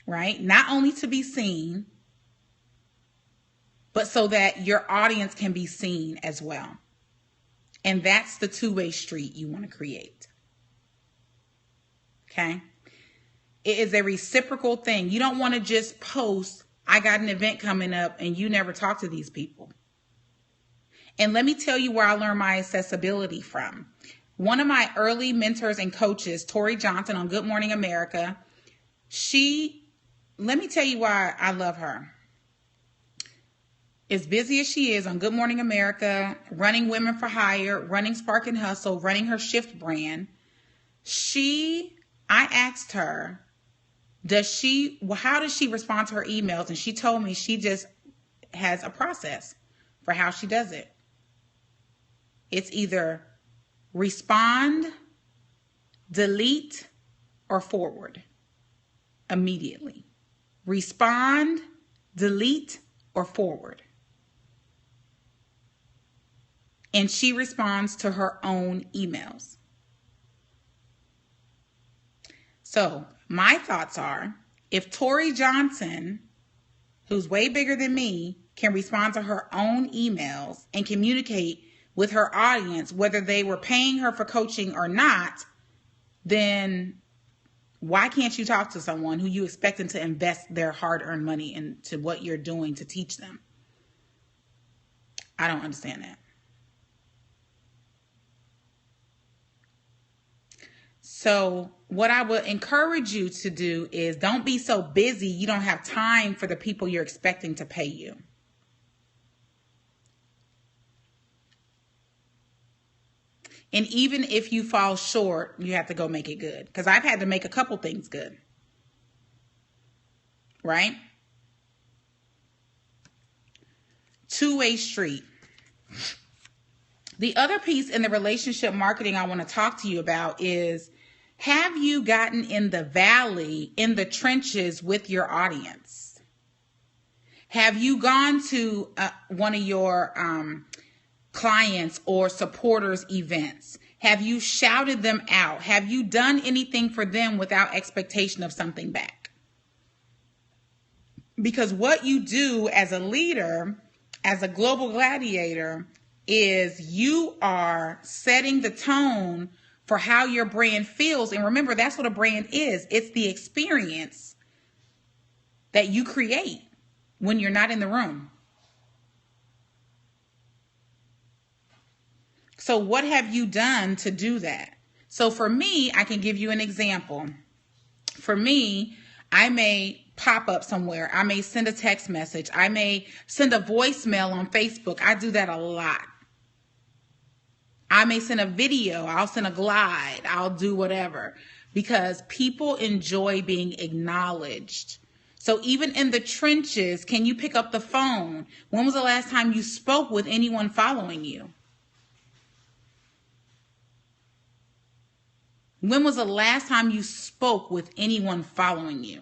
[SPEAKER 1] right? Not only to be seen, but so that your audience can be seen as well. And that's the two-way street you want to create. Okay? It is a reciprocal thing. You don't want to just post, I got an event coming up, and you never talk to these people. And let me tell you where I learned my accessibility from. One of my early mentors and coaches, Tori Johnson on Good Morning America, let me tell you why I love her. As busy as she is on Good Morning America, running Women for Hire, running Spark and Hustle, running her Shift brand, I asked her, how does she respond to her emails? And she told me she just has a process for how she does it. It's either respond, delete, or forward immediately. Respond, delete, or forward. And she responds to her own emails. So my thoughts are, if Tori Johnson, who's way bigger than me, can respond to her own emails and communicate with her audience, whether they were paying her for coaching or not, then why can't you talk to someone who you expecting to invest their hard-earned money into what you're doing to teach them? I don't understand that. So what I would encourage you to do is don't be so busy you don't have time for the people you're expecting to pay you. And even if you fall short, you have to go make it good. Because I've had to make a couple things good. Right? Two-way street. The other piece in the relationship marketing I want to talk to you about is, have you gotten in the valley, in the trenches with your audience? Have you gone to one of your clients or supporters events? Have you shouted them out? Have you done anything for them without expectation of something back? Because what you do as a leader, as a global gladiator, is you are setting the tone for how your brand feels. And remember, that's what a brand is. It's the experience that you create when you're not in the room. So what have you done to do that? So for me, I can give you an example. For me, I may pop up somewhere. I may send a text message. I may send a voicemail on Facebook. I do that a lot. I may send a video. I'll send a glide. I'll do whatever, because people enjoy being acknowledged. So even in the trenches, can you pick up the phone? When was the last time you spoke with anyone following you? When was the last time you spoke with anyone following you?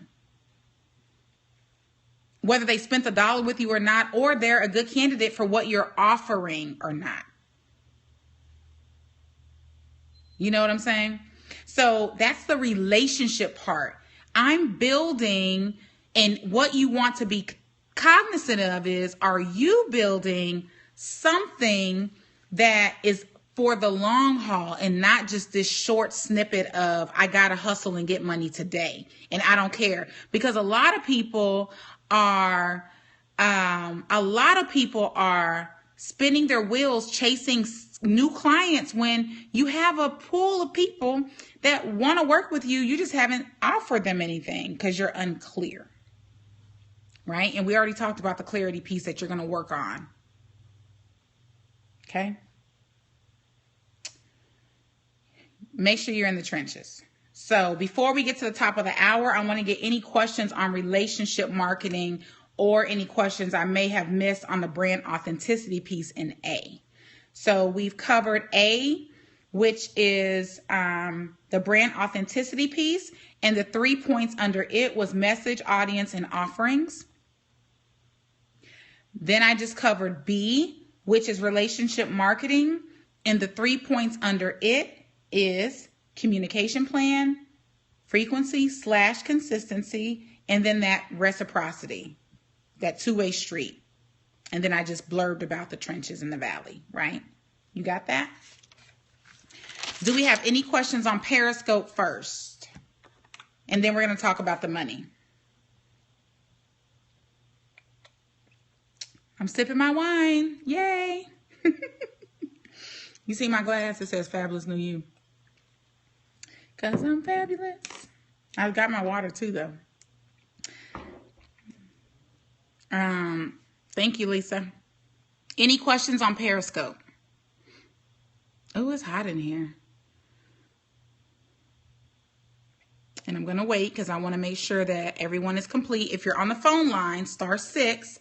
[SPEAKER 1] Whether they spent $1 with you or not, or they're a good candidate for what you're offering or not. You know what I'm saying? So that's the relationship part. I'm building, and what you want to be cognizant of is, are you building something that is for the long haul and not just this short snippet of, I got to hustle and get money today and I don't care? Because a lot of people are spinning their wheels chasing new clients when you have a pool of people that want to work with you. You just haven't offered them anything because you're unclear, right? And we already talked about the clarity piece that you're going to work on. Okay. Make sure you're in the trenches. So before we get to the top of the hour, I want to get any questions on relationship marketing or any questions I may have missed on the brand authenticity piece in A. So we've covered A, which is the brand authenticity piece. And the 3 points under it was message, audience, and offerings. Then I just covered B, which is relationship marketing. And the 3 points under it is communication plan, frequency / consistency, and then that reciprocity, that two-way street. And then I just blurbed about the trenches in the valley, right? You got that? Do we have any questions on Periscope first? And then we're going to talk about the money. I'm sipping my wine. Yay. You see my glass? It says Fabulous New You. Because I'm fabulous. I've got my water too, though. Thank you, Lisa. Any questions on Periscope? Oh, it's hot in here. And I'm going to wait because I want to make sure that everyone is complete. If you're on the phone line, *6,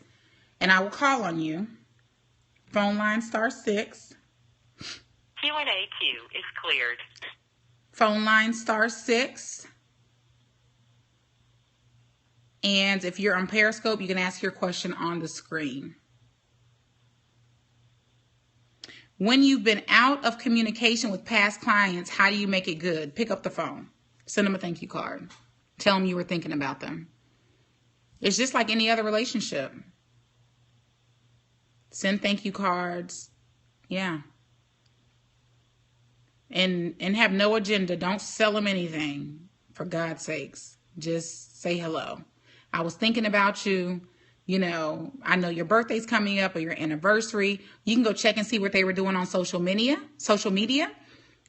[SPEAKER 1] and I will call on you. Phone line *6.
[SPEAKER 2] Q&A queue is cleared.
[SPEAKER 1] Phone line *6. And if you're on Periscope, you can ask your question on the screen. When you've been out of communication with past clients, how do you make it good? Pick up the phone. Send them a thank you card. Tell them you were thinking about them. It's just like any other relationship. Send thank you cards. Yeah. And have no agenda. Don't sell them anything, for God's sakes. Just say hello. I was thinking about you. You know, I know your birthday's coming up or your anniversary. You can go check and see what they were doing on social media.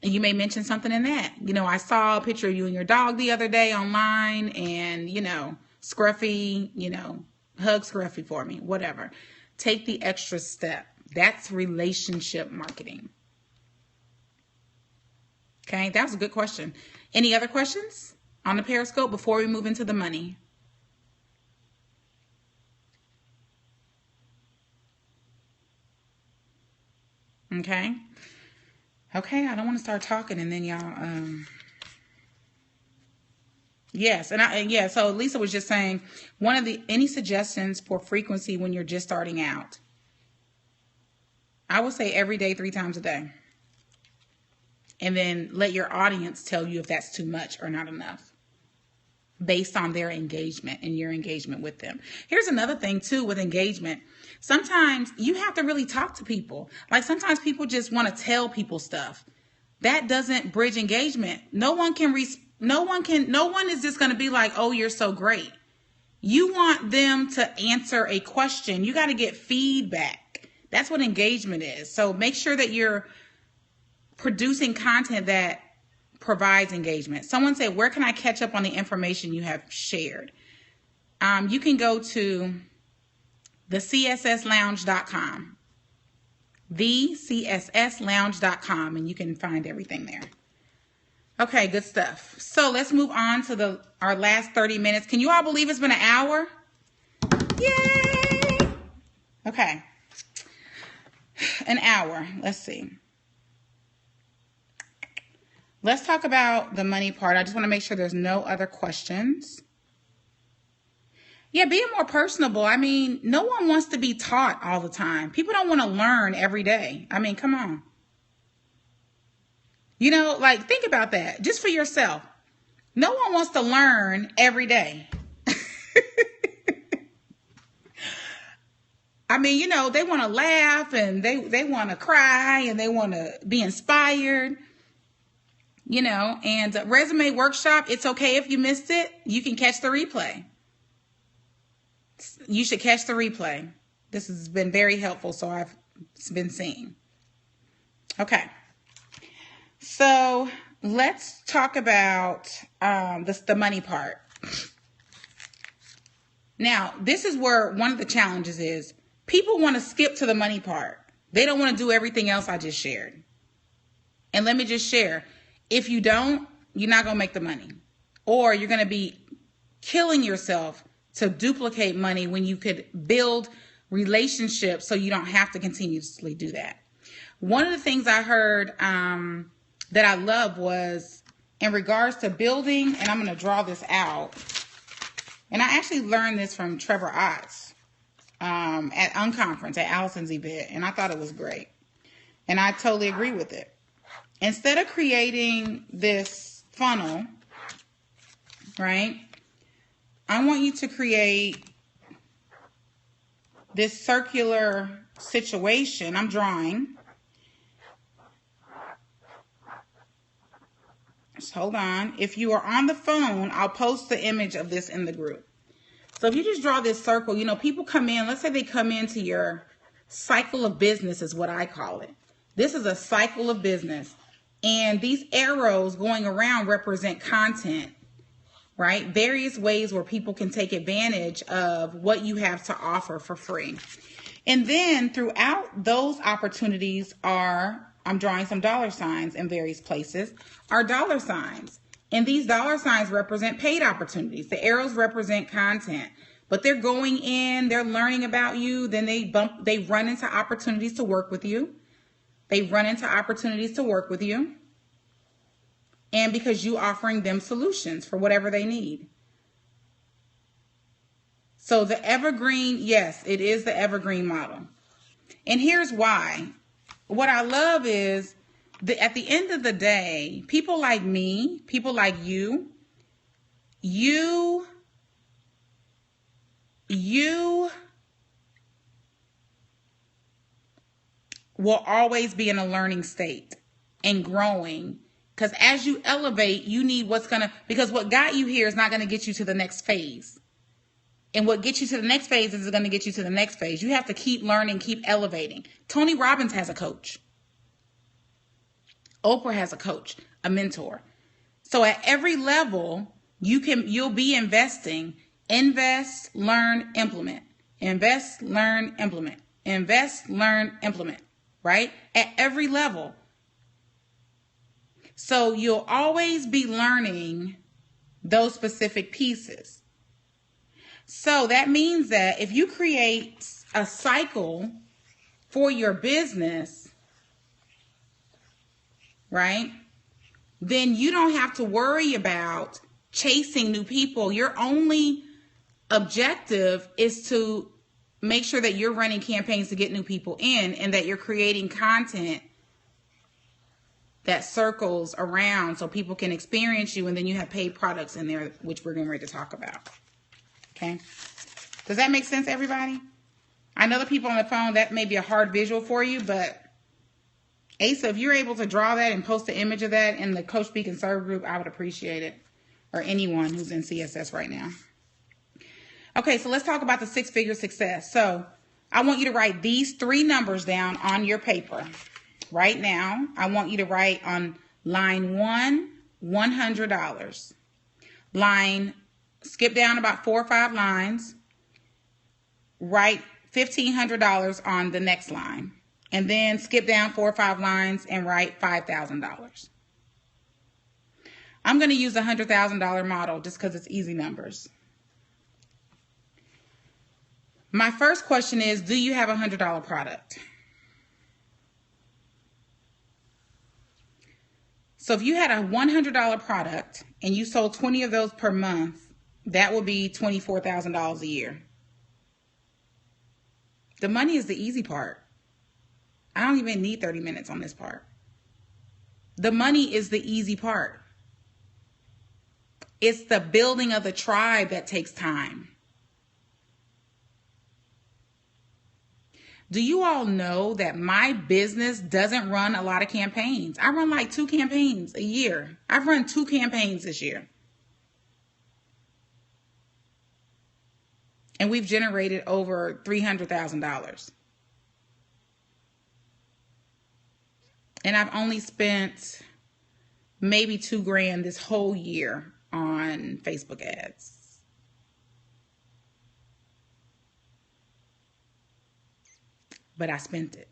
[SPEAKER 1] And you may mention something in that. You know, I saw a picture of you and your dog the other day online, and, you know, Scruffy, you know, hug Scruffy for me, whatever. Take the extra step. That's relationship marketing. Okay, that was a good question. Any other questions on the Periscope before we move into the money? Okay. Okay, I don't want to start talking and then y'all, yes. So Lisa was just saying, any suggestions for frequency when you're just starting out? I would say every day, 3 times a day. And then let your audience tell you if that's too much or not enough, based on their engagement and your engagement with them. Here's another thing too with engagement. Sometimes you have to really talk to people. Like sometimes people just want to tell people stuff. That doesn't bridge engagement. No one is just going to be like, "Oh, you're so great." You want them to answer a question. You got to get feedback. That's what engagement is. So make sure that you're producing content that provides engagement. Someone said, "Where can I catch up on the information you have shared?" You can go to thecsslounge.com, thecsslounge.com, and you can find everything there. Okay, good stuff. So let's move on to our last 30 minutes. Can you all believe it's been an hour? Yay! Okay. An hour. Let's see. Let's talk about the money part. I just want to make sure there's no other questions. Yeah, being more personable. I mean, no one wants to be taught all the time. People don't want to learn every day. I mean, come on. You know, like, think about that. Just for yourself. No one wants to learn every day. I mean, you know, they want to laugh and they want to cry and they want to be inspired. You know, and resume workshop, it's okay if you missed it. You can catch the replay. You should catch the replay. This has been very helpful, so I've been seeing. Okay. So let's talk about the money part. Now, this is where one of the challenges is. People want to skip to the money part. They don't want to do everything else I just shared. And let me just share. If you don't, you're not going to make the money. Or you're going to be killing yourself to duplicate money when you could build relationships so you don't have to continuously do that. One of the things I heard that I love was in regards to building, and I'm going to draw this out. And I actually learned this from Trevor Otts at Unconference, at Allison's event, and I thought it was great. And I totally agree with it. Instead of creating this funnel, right, I want you to create this circular situation. I'm drawing. Just hold on. If you are on the phone, I'll post the image of this in the group. So if you just draw this circle, you know, people come in, let's say they come into your cycle of business is what I call it. This is a cycle of business. And these arrows going around represent content, right? Various ways where people can take advantage of what you have to offer for free. And then throughout those opportunities are, I'm drawing some dollar signs in various places, are dollar signs. And these dollar signs represent paid opportunities. The arrows represent content. But they're going in, they're learning about you, then they run into opportunities to work with you. They run into opportunities to work with you. And because you offering them solutions for whatever they need. So the evergreen, yes, it is the evergreen model. And here's why. What I love is at the end of the day, people like me, people like you will always be in a learning state and growing. Because as you elevate, you need because what got you here is not going to get you to the next phase. And what gets you to the next phase is going to get you to the next phase. You have to keep learning, keep elevating. Tony Robbins has a coach. Oprah has a coach, a mentor. So at every level, you'll be investing. Invest, learn, implement. Invest, learn, implement. Invest, learn, implement. Right? At every level. So you'll always be learning those specific pieces. So that means that if you create a cycle for your business, right, then you don't have to worry about chasing new people. Your only objective is to make sure that you're running campaigns to get new people in and that you're creating content that circles around so people can experience you, and then you have paid products in there, which we're getting ready to talk about. Okay? Does that make sense, everybody? I know the people on the phone, that may be a hard visual for you, but Asa, if you're able to draw that and post an image of that in the Coach Speak and Serve group, I would appreciate it. Or anyone who's in CSS right now. Okay, so let's talk about the six-figure success. So I want you to write these three numbers down on your paper. Right now, I want you to write on line 1, $100. Skip down about 4 or 5 lines. Write $1,500 on the next line. And then skip down 4 or 5 lines and write $5,000. I'm going to use a $100,000 model just because it's easy numbers. My first question is, do you have a $100 product? So if you had a $100 product and you sold 20 of those per month, that would be $24,000 a year. The money is the easy part. I don't even need 30 minutes on this part. The money is the easy part. It's the building of the tribe that takes time. Do you all know that my business doesn't run a lot of campaigns? I run like 2 campaigns a year. I've run 2 campaigns this year. And we've generated over $300,000. And I've only spent maybe $2,000 this whole year on Facebook ads. But I spent it.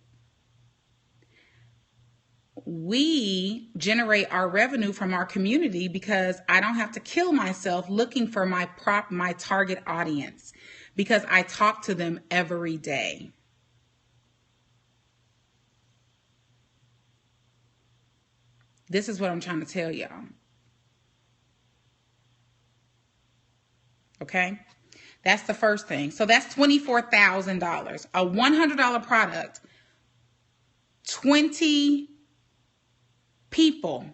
[SPEAKER 1] We generate our revenue from our community because I don't have to kill myself looking for my target audience, because I talk to them every day. This is what I'm trying to tell y'all. Okay? That's the first thing. So that's $24,000. A $100 product, 20 people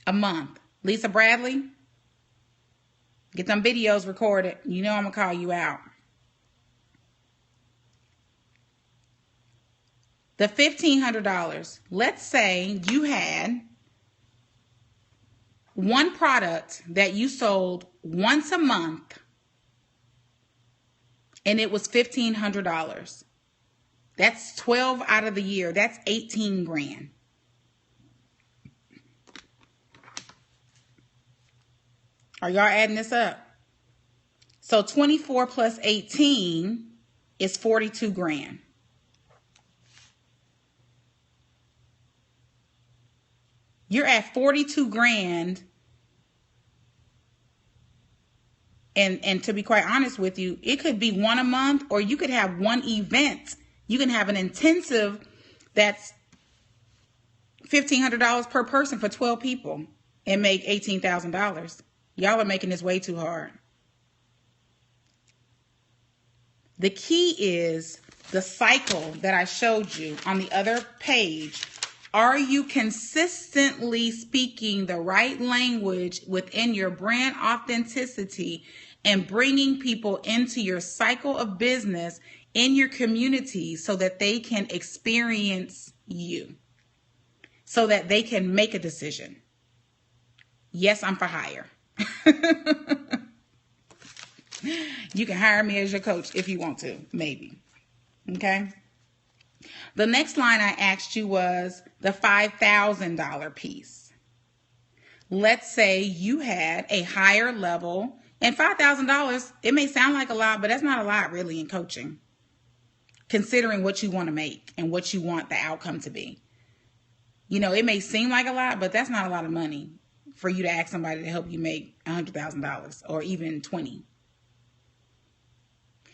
[SPEAKER 1] a month. Lisa Bradley, get them videos recorded. You know I'm going to call you out. The $1,500, let's say you had one product that you sold once a month and it was $1,500. That's 12 out of the year. That's 18 grand. Are y'all adding this up? So 24 plus 18 is 42 grand. You're at 42 grand. And to be quite honest with you, it could be one a month, or you could have one event. You can have an intensive that's $1,500 per person for 12 people and make $18,000. Y'all are making this way too hard. The key is the cycle that I showed you on the other page. Are you consistently speaking the right language within your brand authenticity and bringing people into your cycle of business in your community so that they can experience you, so that they can make a decision? Yes, I'm for hire. You can hire me as your coach if you want to, maybe. Okay. The next line I asked you was the $5,000 piece. Let's say you had a higher level, and $5,000, it may sound like a lot, but that's not a lot really in coaching, considering what you want to make and what you want the outcome to be. You know, it may seem like a lot, but that's not a lot of money for you to ask somebody to help you make $100,000 or even 20.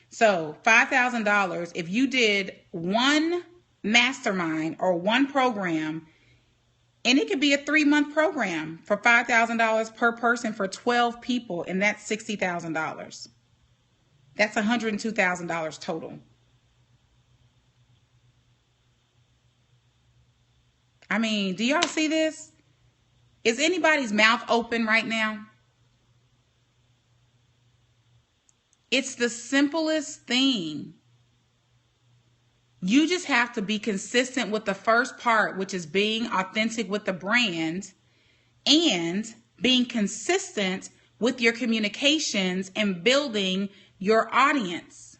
[SPEAKER 1] So $5,000, if you did one mastermind or one program, and it could be a 3-month program for $5,000 per person for 12 people, and that's $60,000. That's $102,000 total. I mean, do y'all see this? Is anybody's mouth open right now? It's the simplest thing. You just have to be consistent with the first part, which is being authentic with the brand and being consistent with your communications and building your audience.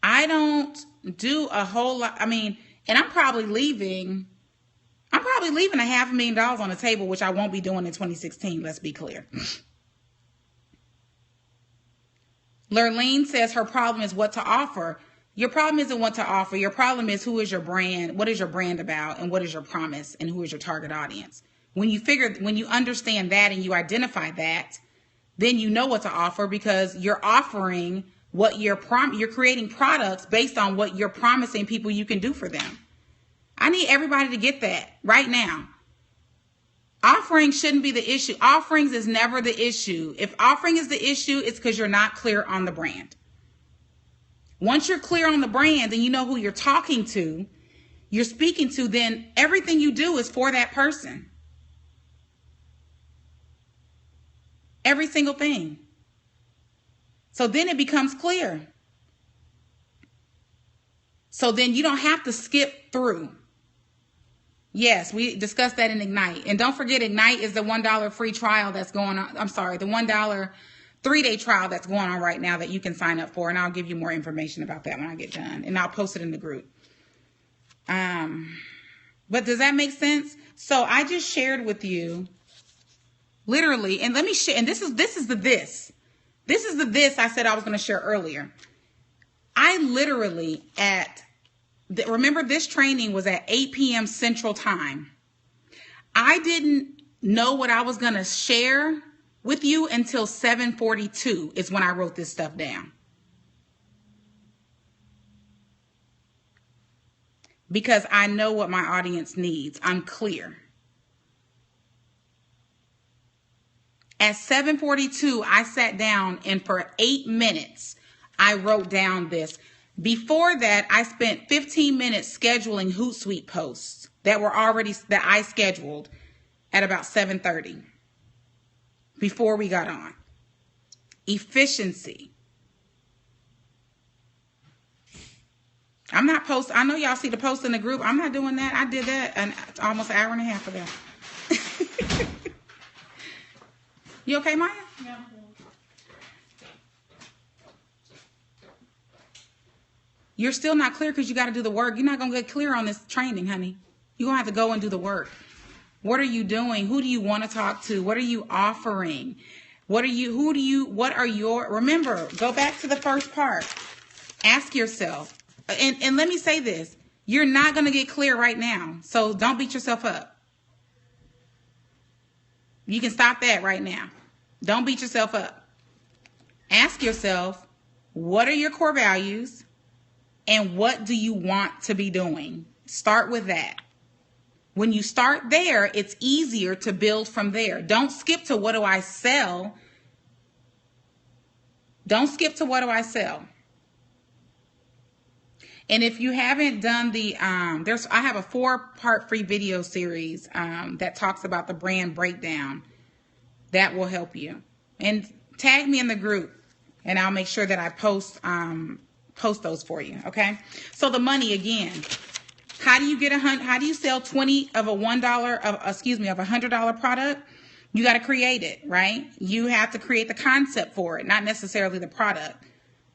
[SPEAKER 1] I don't do a whole lot. I mean, and I'm probably leaving $500,000 on the table, which I won't be doing in 2016. Let's be clear. Lurleen says her problem is what to offer. Your problem isn't what to offer. Your problem is who is your brand, what is your brand about, and what is your promise, and who is your target audience. When you understand that and you identify that, then you know what to offer, because you're offering what you're creating products based on what you're promising people you can do for them. I need everybody to get that right now. Offering shouldn't be the issue. Offerings is never the issue. If offering is the issue, it's because you're not clear on the brand. Once you're clear on the brand and you know who you're talking to, you're speaking to, then everything you do is for that person. Every single thing. So then it becomes clear. So then you don't have to skip through. Yes, we discussed that in Ignite. And don't forget, Ignite is the $1 free trial that's going on. I'm sorry, the $1 3-day trial that's going on right now that you can sign up for. And I'll give you more information about that when I get done. And I'll post it in the group. But does that make sense? So I just shared with you, literally, and let me share. And this is the this. This is the this I said I was going to share earlier. I literally remember this training was at 8 p.m. Central Time. I didn't know what I was going to share with you until 7:42 is when I wrote this stuff down. because I know what my audience needs. I'm clear. At 7:42, I sat down and for 8 minutes, I wrote down this. Before that, I spent 15 minutes scheduling Hootsuite posts that I scheduled at about 7:30 before we got on. Efficiency. I'm not posting. I know y'all see the post in the group. I'm not doing that. I did that almost an hour and a half ago. You okay, Maya?
[SPEAKER 2] Yeah.
[SPEAKER 1] You're still not clear because you got to do the work. You're not going to get clear on this training, honey. You're going to have to go and do the work. What are you doing? Who do you want to talk to? What are you offering? Remember, go back to the first part. Ask yourself, and let me say this, you're not going to get clear right now. So don't beat yourself up. You can stop that right now. Don't beat yourself up. Ask yourself, what are your core values and what do you want to be doing? Start with that. When you start there, it's easier to build from there. Don't skip to what do I sell. Don't skip to what do I sell. And if you haven't done I have a 4-part free video series that talks about the brand breakdown. That will help you. And tag me in the group, and I'll make sure that I post those for you. Okay. So the money again. How do you sell 20 of a $100 product? You got to create it, right? You have to create the concept for it, not necessarily the product.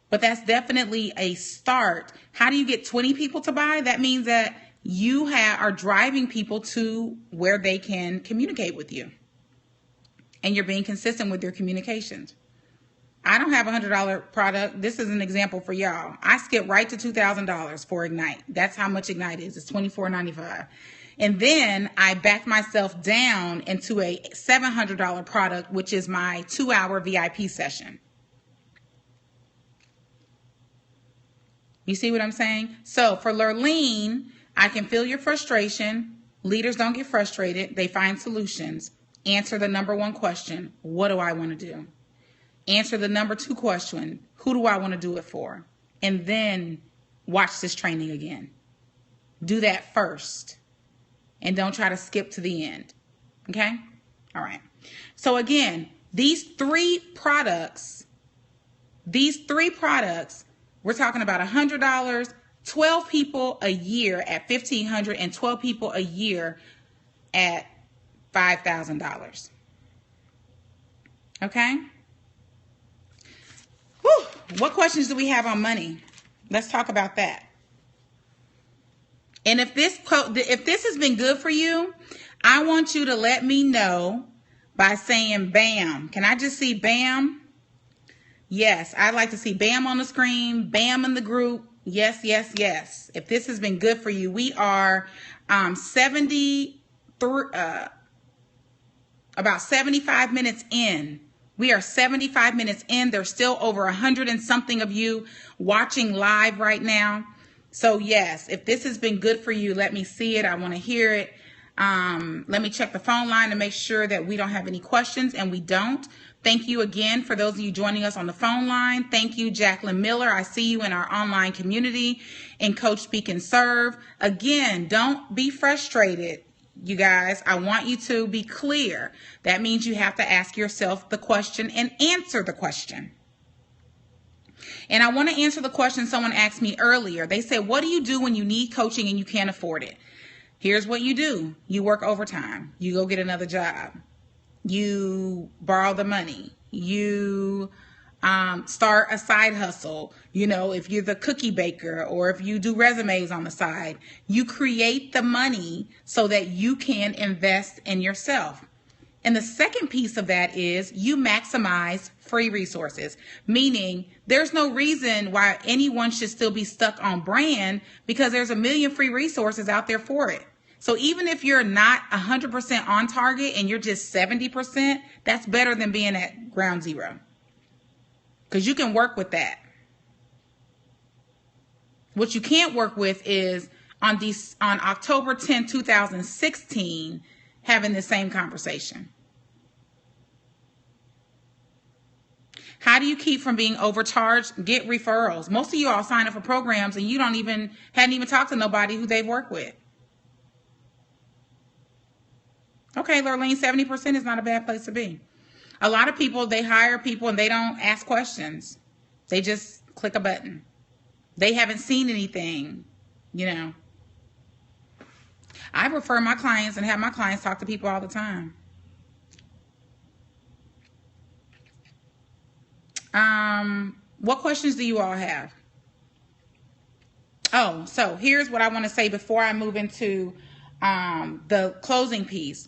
[SPEAKER 1] But that's definitely a start. How do you get 20 people to buy? That means that you are driving people to where they can communicate with you. And you're being consistent with your communications. I don't have a $100 product. This is an example for y'all. I skip right to $2,000 for Ignite. That's how much Ignite is. It's $24.95. And then I back myself down into a $700 product, which is my 2-hour VIP session. You see what I'm saying? So for Lurleen, I can feel your frustration. Leaders don't get frustrated. They find solutions. Answer the number 1 question. What do I want to do? Answer the number 2 question. Who do I want to do it for? And then watch this training again. Do that first. And don't try to skip to the end. Okay? All right. So again, these three products, we're talking about $100, 12 people a year at $1,500, and 12 people a year at $5,000. Okay? Whew. What questions do we have on money? Let's talk about that. And if this has been good for you, I want you to let me know by saying BAM. Can I just see BAM? Yes, I'd like to see BAM on the screen, BAM in the group. Yes, yes, yes. If this has been good for you, we are about 75 minutes in. We are 75 minutes in. There's still over 100 and something of you watching live right now. So yes, if this has been good for you, let me see it. I want to hear it. Let me check the phone line to make sure that we don't have any questions, and we don't. Thank you again for those of you joining us on the phone line. Thank you, Jacqueline Miller. I see you in our online community in Coach Speak and Serve. Again, don't be frustrated, you guys. I want you to be clear. That means you have to ask yourself the question and answer the question. And I want to answer the question someone asked me earlier. They said, what do you do when you need coaching and you can't afford it? Here's what you do. You work overtime. You go get another job. You borrow the money. You start a side hustle. You know, if you're the cookie baker or if you do resumes on the side, you create the money so that you can invest in yourself. And the second piece of that is you maximize free resources, meaning there's no reason why anyone should still be stuck on brand because there's a million free resources out there for it. So even if you're not 100% on target and you're just 70%, that's better than being at ground zero because you can work with that. What you can't work with is on October 10, 2016, having the same conversation. How do you keep from being overcharged? Get referrals. Most of you all sign up for programs and you hadn't even talked to nobody who they've worked with. Okay, Lurleen, 70% is not a bad place to be. A lot of people, they hire people and they don't ask questions. They just click a button. They haven't seen anything, I refer my clients and have my clients talk to people all the time. What questions do you all have? Oh, so here's what I want to say before I move into the closing piece.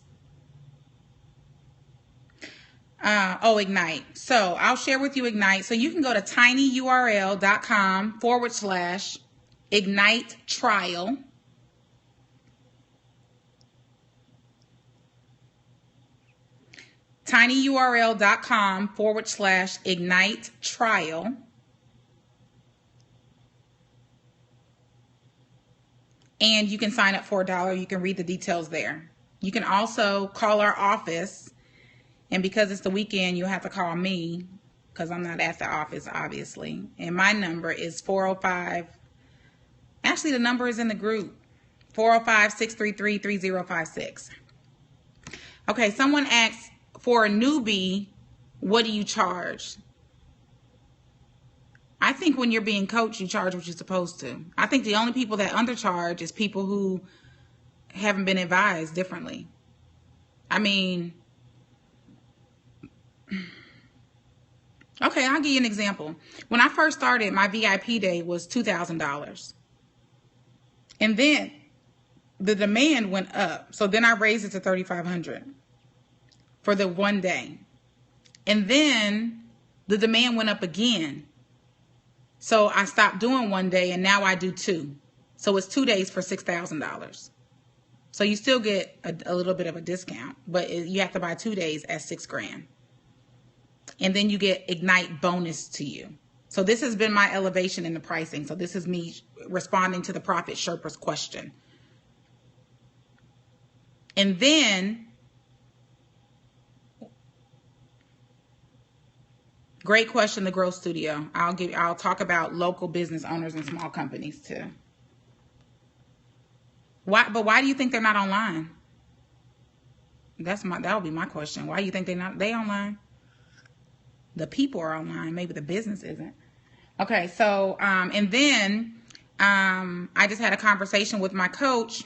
[SPEAKER 1] Ignite. So I'll share with you Ignite. So you can go to tinyurl.com/Ignite trial. tinyurl.com/Ignite trial. And you can sign up for $1. You can read the details there. You can also call our office. And because it's the weekend, you'll have to call me because I'm not at the office, obviously. And my number is 405. Actually, the number is in the group. 405-633-3056. Okay, someone asked, for a newbie, what do you charge? I think when you're being coached, you charge what you're supposed to. I think the only people that undercharge is people who haven't been advised differently. I mean, okay, I'll give you an example. When I first started, my VIP day was $2,000. And then the demand went up. So then I raised it to $3,500 for the one day. And then the demand went up again. So I stopped doing one day and now I do two. So it's 2 days for $6,000. So you still get a little bit of a discount, but you have to buy 2 days at $6,000. And then you get Ignite bonus to you. So this has been my elevation in the pricing. So this is me responding to the Profit Sherpa's question. And then, great question, the Growth Studio. I'll talk about local business owners and small companies too. Why do you think they're not online? That would be my question. Why do you think they online? The people are online. Maybe the business isn't. Okay, so, and then I just had a conversation with my coach,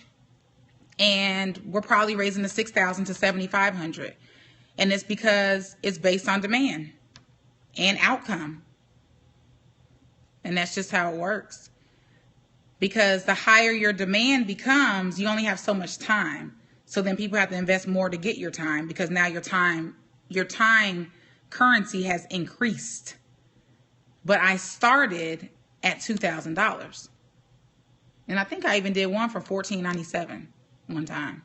[SPEAKER 1] and we're probably raising the $6,000 to $7,500. And it's because it's based on demand and outcome. And that's just how it works. Because the higher your demand becomes, you only have so much time. So then people have to invest more to get your time, because now your time currency has increased. But I started at $2,000. And I think I even did one for $1,497 one time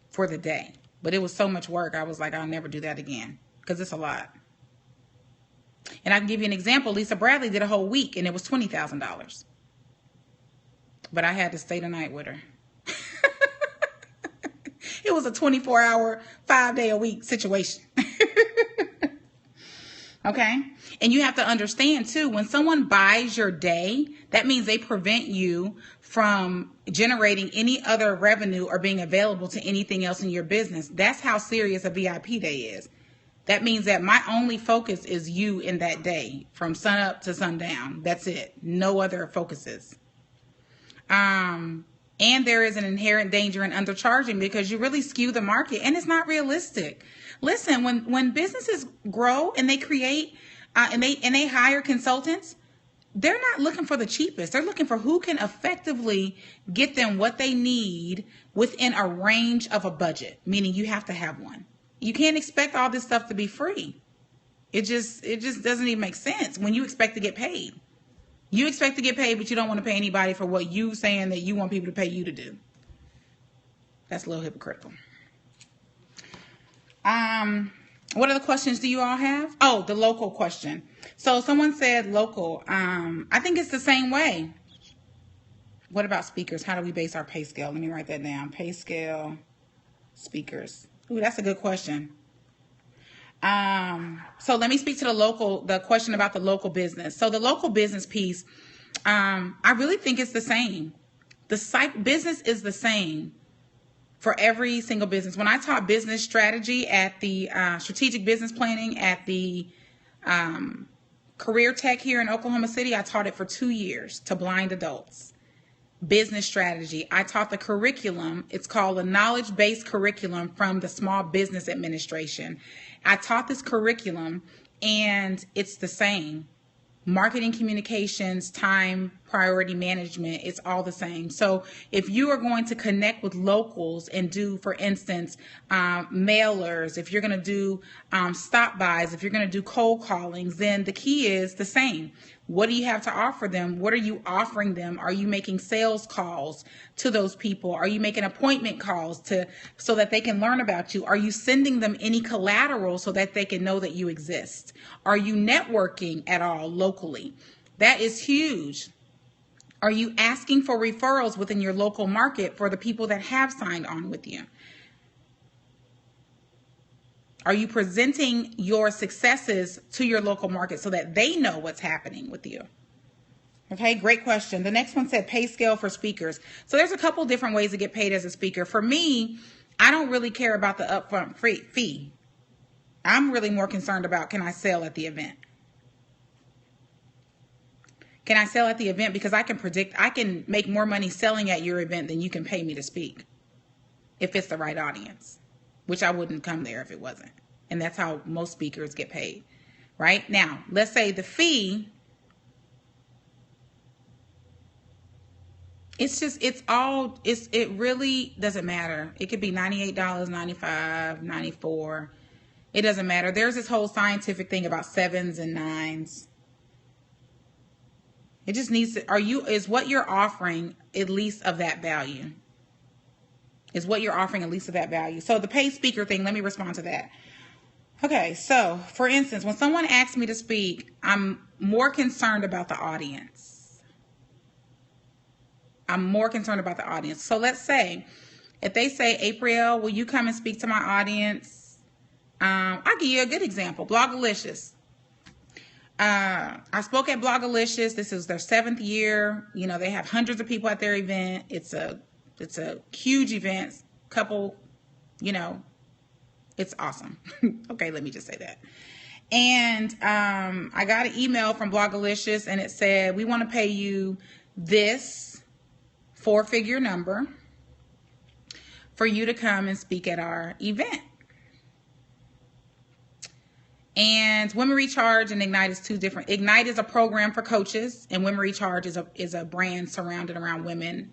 [SPEAKER 1] for the day. But it was so much work, I was like, I'll never do that again, because it's a lot. And I can give you an example. Lisa Bradley did a whole week and it was $20,000. But I had to stay the night with her. It was a 24-hour, 5-day-a-week situation. Okay? And you have to understand, too, when someone buys your day, that means they prevent you from generating any other revenue or being available to anything else in your business. That's how serious a VIP day is. That means that my only focus is you in that day, from sun up to sundown. That's it. No other focuses. And there is an inherent danger in undercharging, because you really skew the market and it's not realistic. Listen, when businesses grow and they create and they hire consultants, they're not looking for the cheapest. They're looking for who can effectively get them what they need within a range of a budget, meaning you have to have one. You can't expect all this stuff to be free. It just doesn't even make sense when you expect to get paid. You expect to get paid, but you don't want to pay anybody for what you saying that you want people to pay you to do. That's a little hypocritical. What other questions do you all have? Oh, the local question. So someone said local. I think it's the same way. What about speakers? How do we base our pay scale? Let me write that down. Pay scale, speakers. Ooh, that's a good question. So let me speak to the question about the local business. So the local business piece, I really think it's the same. The business is the same for every single business. When I taught business strategy at the strategic business planning at the Career Tech here in Oklahoma City, I taught it for 2 years to blind adults. Business strategy. I taught the curriculum. It's called a knowledge-based curriculum from the Small Business Administration. I taught this curriculum and it's the same. Marketing, communications, time, priority management, it's all the same. So if you are going to connect with locals and do, for instance, mailers, if you're going to do stop bys, if you're going to do cold callings, then the key is the same. What do you have to offer them? What are you offering them? Are you making sales calls to those people? Are you making appointment calls so that they can learn about you? Are you sending them any collateral so that they can know that you exist? Are you networking at all locally? That is huge. Are you asking for referrals within your local market for the people that have signed on with you? Are you presenting your successes to your local market so that they know what's happening with you? Okay, great question. The next one said pay scale for speakers. So there's a couple different ways to get paid as a speaker. For me, I don't really care about the upfront fee. I'm really more concerned about, can I sell at the event? Can I sell at the event? Because I can make more money selling at your event than you can pay me to speak if it's the right audience, which I wouldn't come there if it wasn't. And that's how most speakers get paid, right? Now, let's say the fee, it really doesn't matter. It could be $98, $95, $94. It doesn't matter. There's this whole scientific thing about 7s and 9s. It just needs to, is what you're offering at least of that value? Is what you're offering at least of that value? So the paid speaker thing, let me respond to that. Okay, so for instance, when someone asks me to speak, I'm more concerned about the audience. So let's say, if they say, April, will you come and speak to my audience? I'll give you a good example, Blogalicious. I spoke at Blogalicious. This is their 7th year. You know, they have hundreds of people at their event. It's a huge event. It's awesome. Okay, let me just say that. And I got an email from Blogalicious and it said, we want to pay you this 4-figure number for you to come and speak at our event. And Women Recharge and Ignite is two different. Ignite is a program for coaches, and Women Recharge is a brand surrounded around women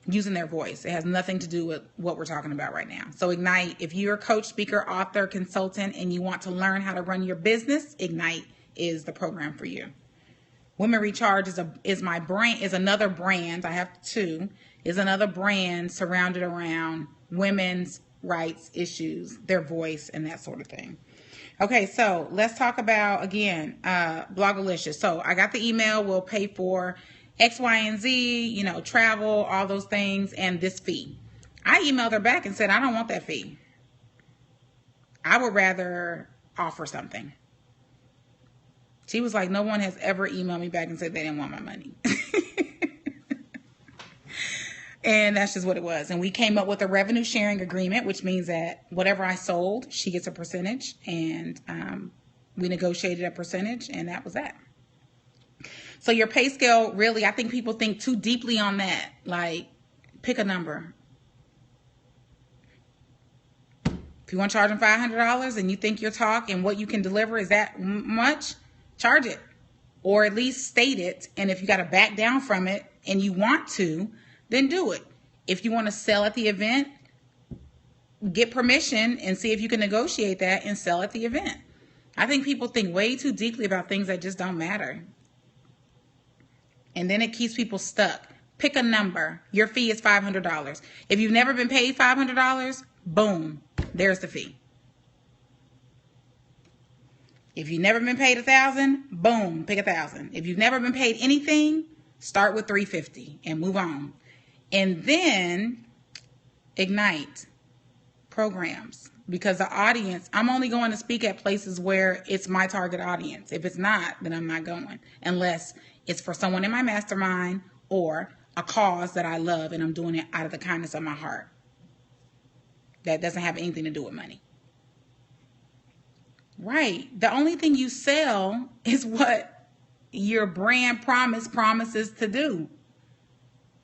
[SPEAKER 1] using their voice. It has nothing to do with what we're talking about right now. So Ignite, if you're a coach, speaker, author, consultant, and you want to learn how to run your business, Ignite is the program for you. Women Recharge is another brand. I have 2. Is another brand surrounded around women's rights issues, their voice, and that sort of thing. Okay, so let's talk about, again, Blogalicious. So I got the email, we'll pay for X, Y, and Z, travel, all those things, and this fee. I emailed her back and said, I don't want that fee. I would rather offer something. She was like, no one has ever emailed me back and said they didn't want my money. And that's just what it was. And we came up with a revenue sharing agreement, which means that whatever I sold, she gets a percentage. And we negotiated a percentage, and that was that. So your pay scale, really, I think people think too deeply on that. Like, pick a number. If you want to charge them $500 and you think your talk and what you can deliver is that much, charge it. Or at least state it. And if you got to back down from it and you want to, then do it. If you want to sell at the event, get permission and see if you can negotiate that and sell at the event. I think people think way too deeply about things that just don't matter. And then it keeps people stuck. Pick a number. Your fee is $500. If you've never been paid $500, boom, there's the fee. If you've never been paid $1,000, boom, pick $1,000. If you've never been paid anything, Start with 350 and move on. And then ignite programs, because the audience, I'm only going to speak at places where it's my target audience. If it's not, then I'm not going, unless it's for someone in my mastermind or a cause that I love and I'm doing it out of the kindness of my heart. That doesn't have anything to do with money. Right. The only thing you sell is what your brand promises to do.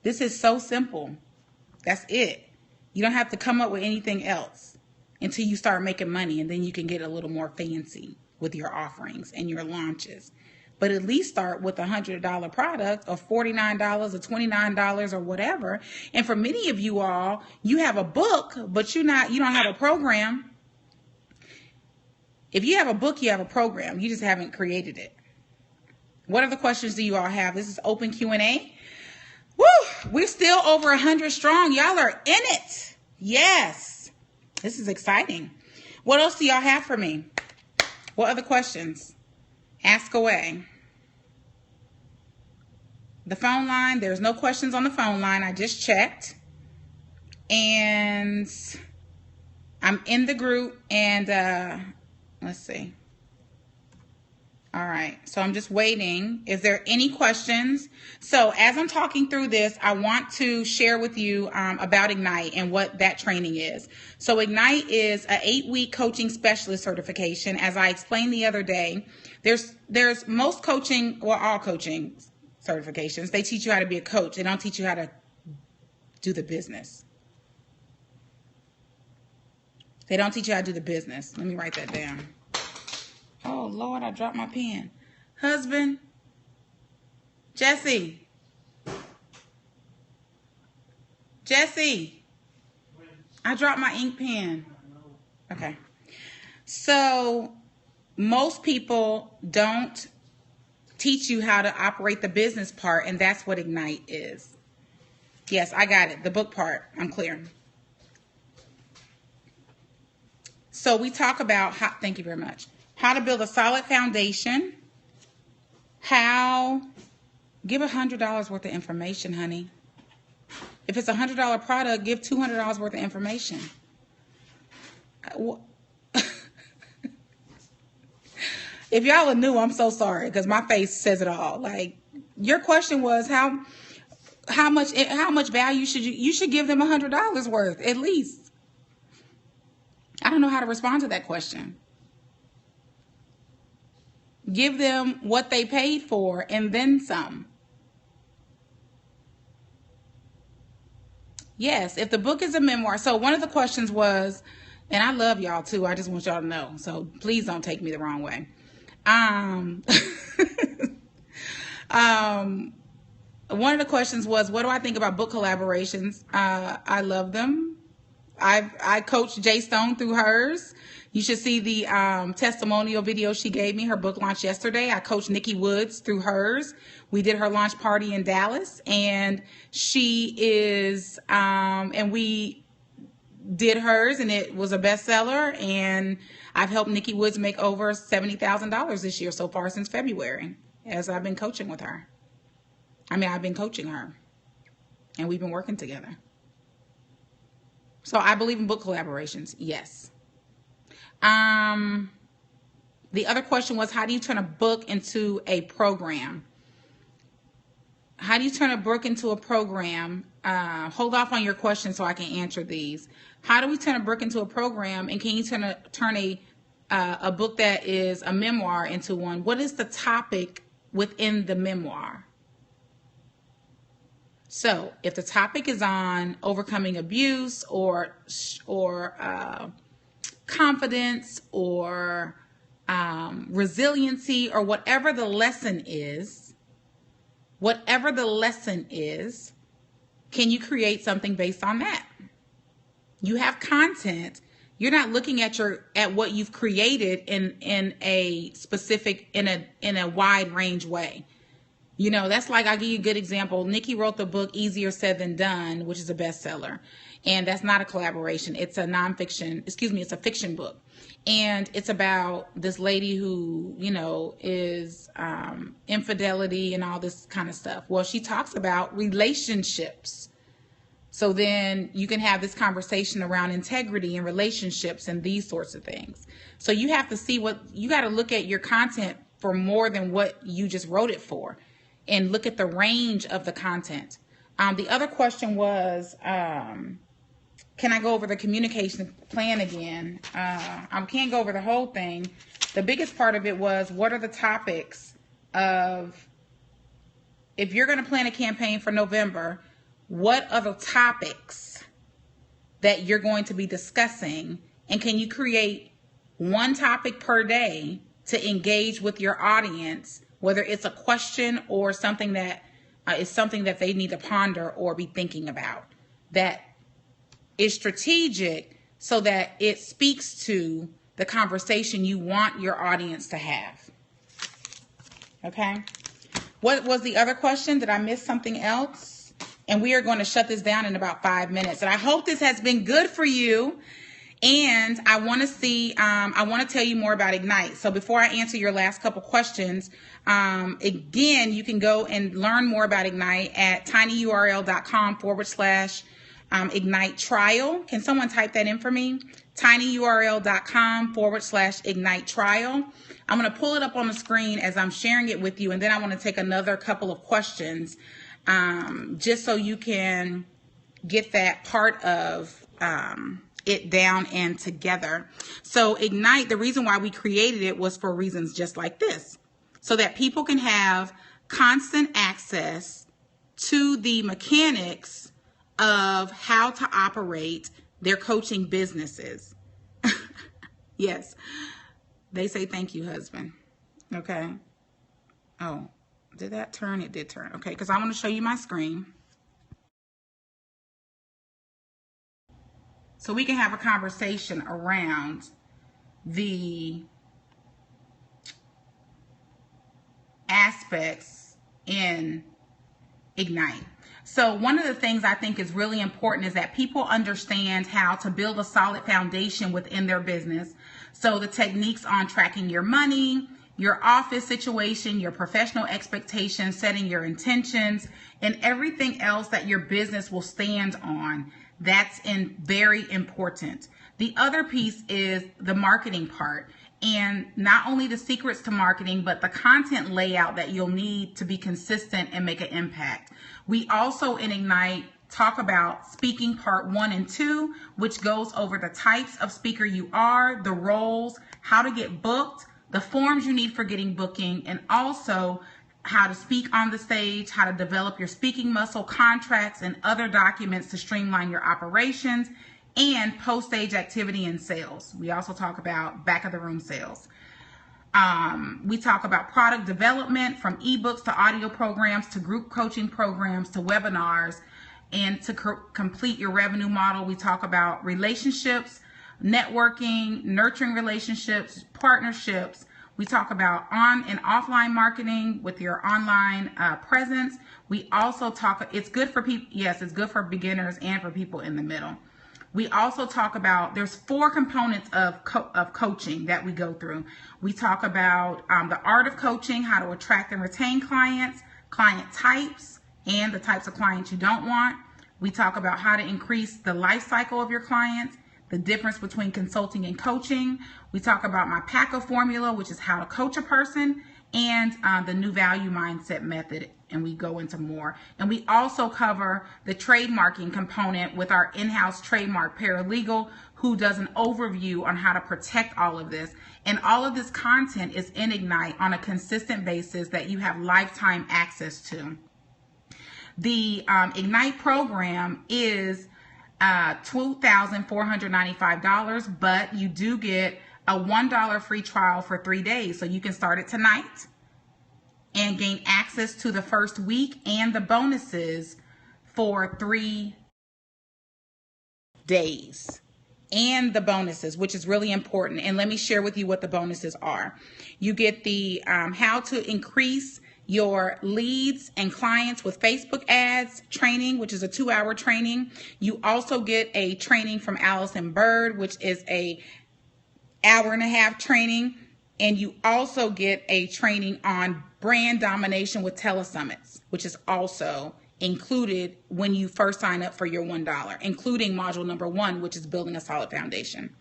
[SPEAKER 1] This is so simple. That's it. You don't have to come up with anything else until you start making money, and then you can get a little more fancy with your offerings and your launches. But at least start with a $100 product or $49 or $29 or whatever. And for many of you all, you have a book, but you don't have a program. If you have a book, you have a program. You just haven't created it. What other questions do you all have? This is open Q&A. Woo! We're still over 100 strong. Y'all are in it. Yes. This is exciting. What else do y'all have for me? What other questions? Ask away. The phone line, there's no questions on the phone line. I just checked. And I'm in the group, and let's see. All right, so I'm just waiting. Is there any questions? So as I'm talking through this, I want to share with you about Ignite and what that training is. So Ignite is an 8-week coaching specialist certification. As I explained the other day, there's most coaching, or all coaching certifications, they teach you how to be a coach. They don't teach you how to do the business. They don't teach you how to do the business. Let me write that down. Oh, Lord, I dropped my pen. Husband, Jesse, I dropped my ink pen. Okay. So most people don't teach you how to operate the business part, and that's what Ignite is. Yes, I got it. The book part. I'm clear. So we talk about how, thank you very much. How to build a solid foundation. How, give $100 worth of information, honey. If it's a $100 product, give $200 worth of information. If y'all are new, I'm so sorry, because my face says it all. Like, your question was how much value should you should give them $100 worth at least. I don't know how to respond to that question. Give them what they paid for and then some. Yes, if the book is a memoir. So one of the questions was, and I love y'all too, I just want y'all to know, so please don't take me the wrong way. One of the questions was, what do I think about book collaborations? I love them. I coached Jay Stone through hers. You should see the testimonial video she gave me, her book launch yesterday. I coached Nikki Woods through hers. We did her launch party in Dallas, and she is, and we did hers, and it was a bestseller, and I've helped Nikki Woods make over $70,000 this year so far since February, as I've been coaching with her. I've been coaching her, and we've been working together. So I believe in book collaborations, yes. The other question was, how do you turn a book into a program? How do you turn a book into a program? Hold off on your question so I can answer these. How do we turn a book into a program? And can you turn a book that is a memoir into one? What is the topic within the memoir? So if the topic is on overcoming abuse or confidence or resiliency, or whatever the lesson is, can you create something based on that? You have content. You're not looking at what you've created in a specific, in a wide range way. That's like, I'll give you a good example. Nikki wrote the book Easier Said Than Done, which is a bestseller. And that's not a collaboration. It's a it's a fiction book. And it's about this lady who, is infidelity and all this kind of stuff. Well, she talks about relationships. So then you can have this conversation around integrity and relationships and these sorts of things. So you have to see you got to look at your content for more than what you just wrote it for, and look at the range of the content. The other question was, can I go over the communication plan again? I can't go over the whole thing. The biggest part of it was, what are the topics of, if you're going to plan a campaign for November, what are the topics that you're going to be discussing? And can you create one topic per day to engage with your audience, whether it's a question or something that is something that they need to ponder or be thinking about, that is strategic so that it speaks to the conversation you want your audience to have. Okay. What was the other question? Did I miss something else? And we are going to shut this down in about 5 minutes. And I hope this has been good for you. And I want to tell you more about Ignite. So before I answer your last couple questions, again, you can go and learn more about Ignite at tinyurl.com/Ignite trial. Can someone type that in for me? tinyurl.com/Ignite trial. I'm going to pull it up on the screen as I'm sharing it with you. And then I want to take another couple of questions, just so you can get that part of it down and together. So Ignite, the reason why we created it was for reasons just like this, so that people can have constant access to the mechanics of how to operate their coaching businesses. Yes, they say thank you, husband. Okay. Oh, did that turn? It did turn. Okay, because I want to show you my screen, so we can have a conversation around the aspects in Ignite. So one of the things I think is really important is that people understand how to build a solid foundation within their business. So the techniques on tracking your money, your office situation, your professional expectations, setting your intentions, and everything else that your business will stand on. That's very important. The other piece is the marketing part, and not only the secrets to marketing, but the content layout that you'll need to be consistent and make an impact. We also in Ignite talk about speaking part 1 and 2, which goes over the types of speaker you are, the roles, how to get booked, the forms you need for getting booking, and also how to speak on the stage, how to develop your speaking muscle, contracts, and other documents to streamline your operations, and post-stage activity and sales. We also talk about back of the room sales. We talk about product development, from ebooks to audio programs to group coaching programs to webinars, and to complete your revenue model. We talk about relationships, networking, nurturing relationships, partnerships. We talk about on and offline marketing with your online presence. We also talk, it's good for people, yes, it's good for beginners and for people in the middle. We also talk about, there's 4 components of coaching that we go through. We talk about the art of coaching, how to attract and retain clients, client types, and the types of clients you don't want. We talk about how to increase the life cycle of your clients, the difference between consulting and coaching. We talk about my PACA formula, which is how to coach a person, and the new value mindset method, and we go into more. And we also cover the trademarking component with our in-house trademark paralegal, who does an overview on how to protect all of this. And all of this content is in Ignite on a consistent basis that you have lifetime access to. The Ignite program is $2,495, but you do get a $1 free trial for 3 days. So you can start it tonight and gain access to the first week and the bonuses for 3 days. And the bonuses, which is really important. And let me share with you what the bonuses are. You get the how to increase your leads and clients with Facebook ads training, which is a 2-hour training. You also get a training from Allison Bird, which is a 1.5-hour training. And you also get a training on brand domination with telesummits, which is also included when you first sign up for your $1, including module number 1, which is building a solid foundation.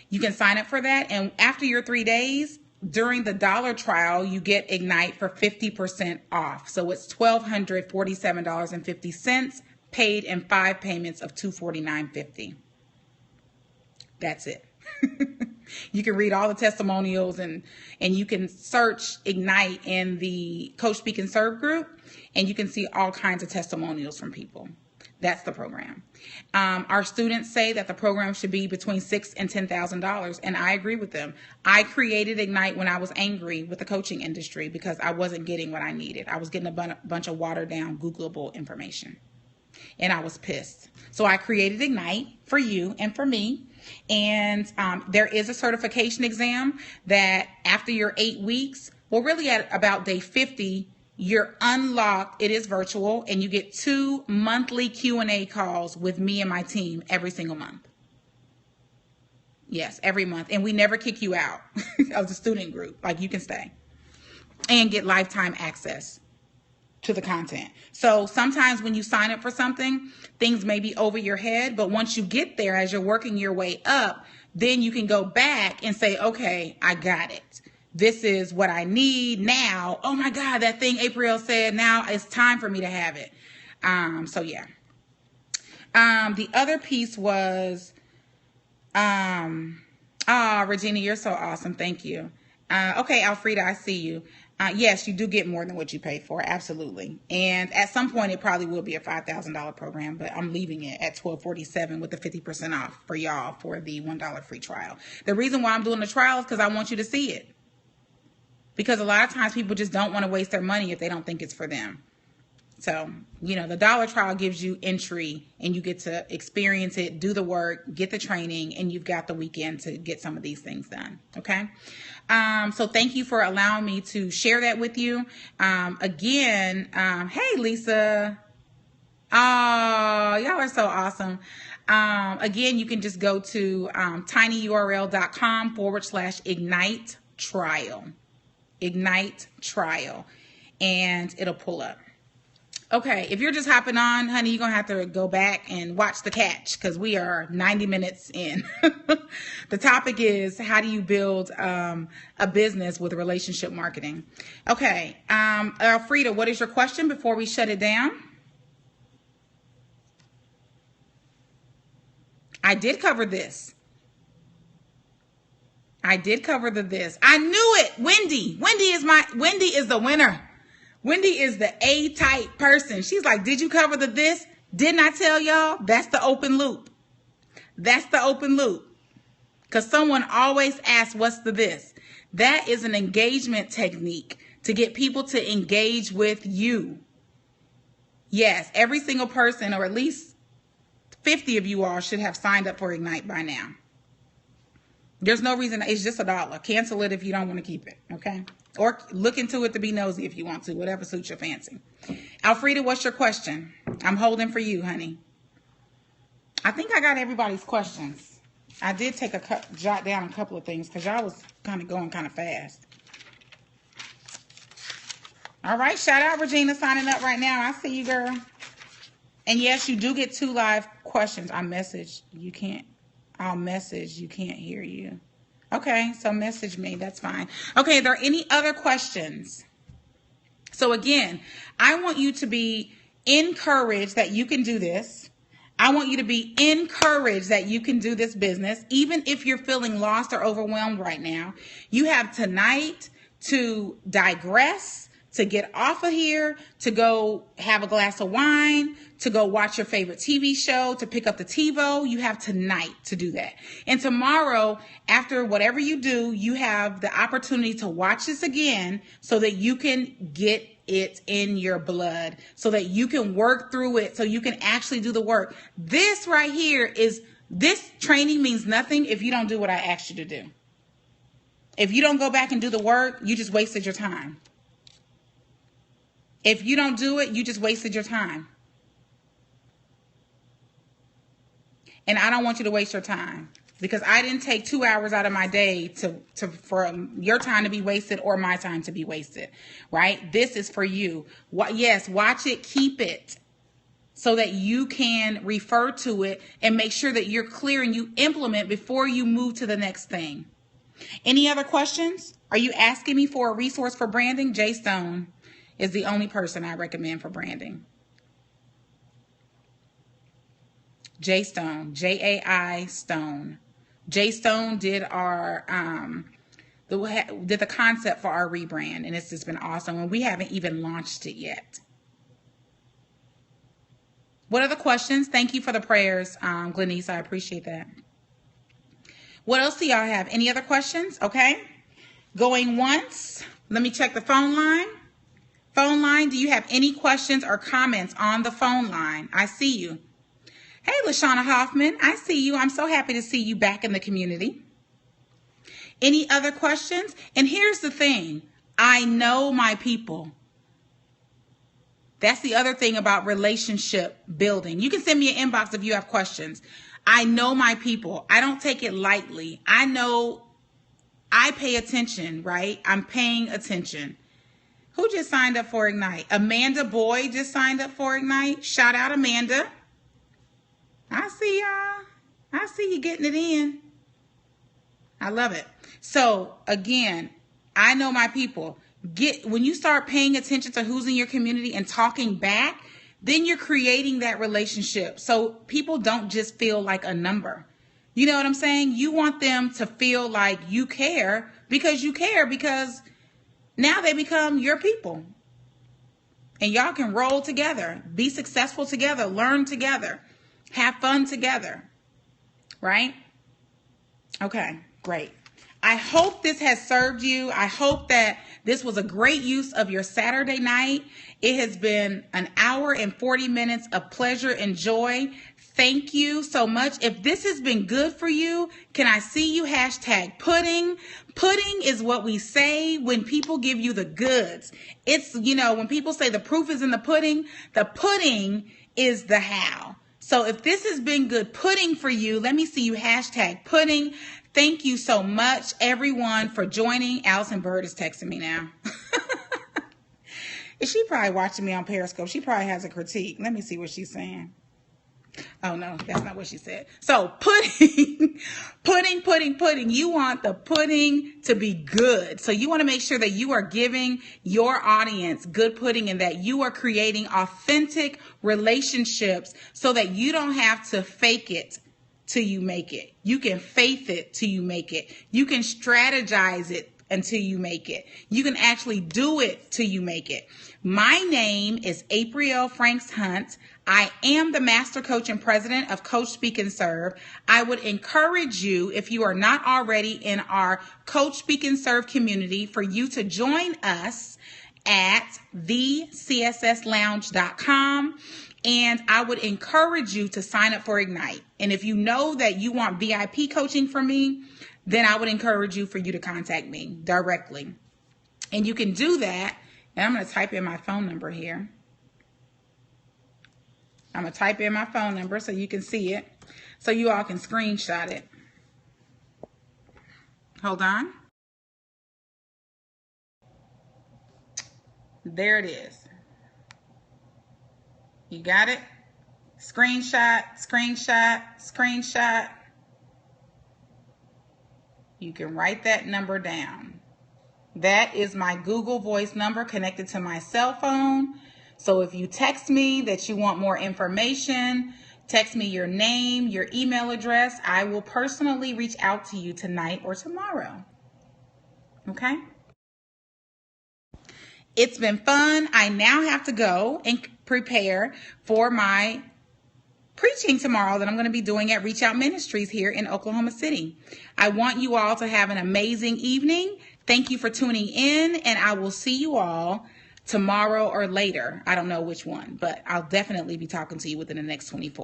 [SPEAKER 1] You can sign up for that. And after your 3 days, during the dollar trial, you get Ignite for 50% off. So it's $1,247.50 paid in 5 payments of $249.50. That's it. You can read all the testimonials and you can search Ignite in the Coach Speak and Serve group, and you can see all kinds of testimonials from people. That's the program. Our students say that the program should be between $6,000 and $10,000, and I agree with them. I created Ignite when I was angry with the coaching industry because I wasn't getting what I needed. I was getting a bunch of watered down, Googleable information, and I was pissed. So I created Ignite for you and for me. And there is a certification exam that after your 8 weeks, well, really at about day 50, you're unlocked. It is virtual, and you get 2 monthly Q&A calls with me and my team every single month. Yes, every month. And we never kick you out of the student group. Like, you can stay and get lifetime access to the content. So sometimes when you sign up for something, things may be over your head, but once you get there, as you're working your way up, then you can go back and say, okay, I got it. This is what I need now. Oh my God, that thing April said, now it's time for me to have it. So yeah. The other piece was, Regina, you're so awesome. Thank you. Okay, Alfreda, I see you. Yes, you do get more than what you paid for. Absolutely. And at some point, it probably will be a $5,000 program, but I'm leaving it at $1,247 with the 50% off for y'all for the $1 free trial. The reason why I'm doing the trial is because I want you to see it. Because a lot of times people just don't want to waste their money if they don't think it's for them. So, the dollar trial gives you entry and you get to experience it, do the work, get the training, and you've got the weekend to get some of these things done. Okay. So thank you for allowing me to share that with you. Again, hey, Lisa. Oh, y'all are so awesome. Again, you can just go to tinyurl.com/Ignite trial. Ignite trial. And it'll pull up. Okay, if you're just hopping on, honey, you're going to have to go back and watch the catch because we are 90 minutes in. The topic is, how do you build a business with relationship marketing? Okay, Alfreda, what is your question before we shut it down? I did cover this. I did cover this. I knew it. Wendy is the winner. Wendy is the A-type person. She's like, did you cover this? Didn't I tell y'all? That's the open loop. That's the open loop. Because someone always asks, what's this? That is an engagement technique to get people to engage with you. Yes, every single person, or at least 50 of you all, should have signed up for Ignite by now. There's no reason. It's just $1. Cancel it if you don't want to keep it. Okay. Or look into it to be nosy if you want to, whatever suits your fancy. Alfreda, what's your question? I'm holding for you, honey. I think I got everybody's questions. I did take jot down a couple of things because y'all was going kind of fast. All right, shout out Regina signing up right now. I see you, girl. And yes, you do get 2 live questions. I'll message, you can't hear you. Okay, so message me. That's fine. Okay, are there any other questions? So again, I want you to be encouraged that you can do this. I want you to be encouraged that you can do this business, even if you're feeling lost or overwhelmed right now. You have tonight to digress, to get off of here, to go have a glass of wine, to go watch your favorite TV show, to pick up the TiVo. You have tonight to do that. And tomorrow, after whatever you do, you have the opportunity to watch this again so that you can get it in your blood, so that you can work through it, so you can actually do the work. This right here this training means nothing if you don't do what I asked you to do. If you don't go back and do the work, you just wasted your time. If you don't do it, you just wasted your time. And I don't want you to waste your time, because I didn't take 2 hours out of my day for your time to be wasted or my time to be wasted, right? This is for you. Yes, watch it, keep it, so that you can refer to it and make sure that you're clear and you implement before you move to the next thing. Any other questions? Are you asking me for a resource for branding? Jay Stone is the only person I recommend for branding. Jay Stone, Jai Stone. Jay Stone did the concept for our rebrand, and it's just been awesome. And we haven't even launched it yet. What other questions? Thank you for the prayers, Glenise. I appreciate that. What else do y'all have? Any other questions? Okay. Going once. Let me check the phone line. Phone line, do you have any questions or comments on the phone line? I see you. Hey, LaShawna Hoffman, I see you. I'm so happy to see you back in the community. Any other questions? And here's the thing. I know my people. That's the other thing about relationship building. You can send me an inbox if you have questions. I know my people. I don't take it lightly. I know I pay attention, right? I'm paying attention. Who just signed up for Ignite? Amanda Boyd just signed up for Ignite. Shout out, Amanda. I see y'all. I see you getting it in. I love it. So again, I know my people. When you start paying attention to who's in your community and talking back, then you're creating that relationship. So people don't just feel like a number. You know what I'm saying? You want them to feel like you care because now they become your people. And y'all can roll together, be successful together, learn together, have fun together. Right? Okay, great. I hope this has served you. I hope that this was a great use of your Saturday night. It has been an hour and 40 minutes of pleasure and joy. Thank you so much. If this has been good for you, can I see you? Hashtag pudding. Pudding is what we say when people give you the goods. It's, when people say the proof is in the pudding is the how. So if this has been good pudding for you, let me see you. Hashtag pudding. Thank you so much, everyone, for joining. Allison Bird is texting me now. She probably watching me on Periscope. She probably has a critique. Let me see what she's saying. Oh, no, that's not what she said. So pudding. You want the pudding to be good. So you want to make sure that you are giving your audience good pudding and that you are creating authentic relationships so that you don't have to fake it till you make it. You can faith it till you make it. You can strategize it until you make it. You can actually do it till you make it. My name is April Franks Hunt. I am the master coach and president of Coach Speak and Serve. I would encourage you, if you are not already in our Coach Speak and Serve community, for you to join us at thecsslounge.com. And I would encourage you to sign up for Ignite. And if you know that you want VIP coaching from me, then I would encourage you to contact me directly. And you can do that. And I'm going to type in my phone number here. I'm going to type in my phone number so you can see it. So you all can screenshot it. Hold on. There it is. You got it? Screenshot. You can write that number down. That is my Google Voice number connected to my cell phone. So if you text me that you want more information, text me your name, your email address. I will personally reach out to you tonight or tomorrow. Okay? It's been fun. I now have to go and prepare for my preaching tomorrow that I'm going to be doing at Reach Out Ministries here in Oklahoma City. I want you all to have an amazing evening. Thank you for tuning in, and I will see you all tomorrow or later. I don't know which one, but I'll definitely be talking to you within the next 24.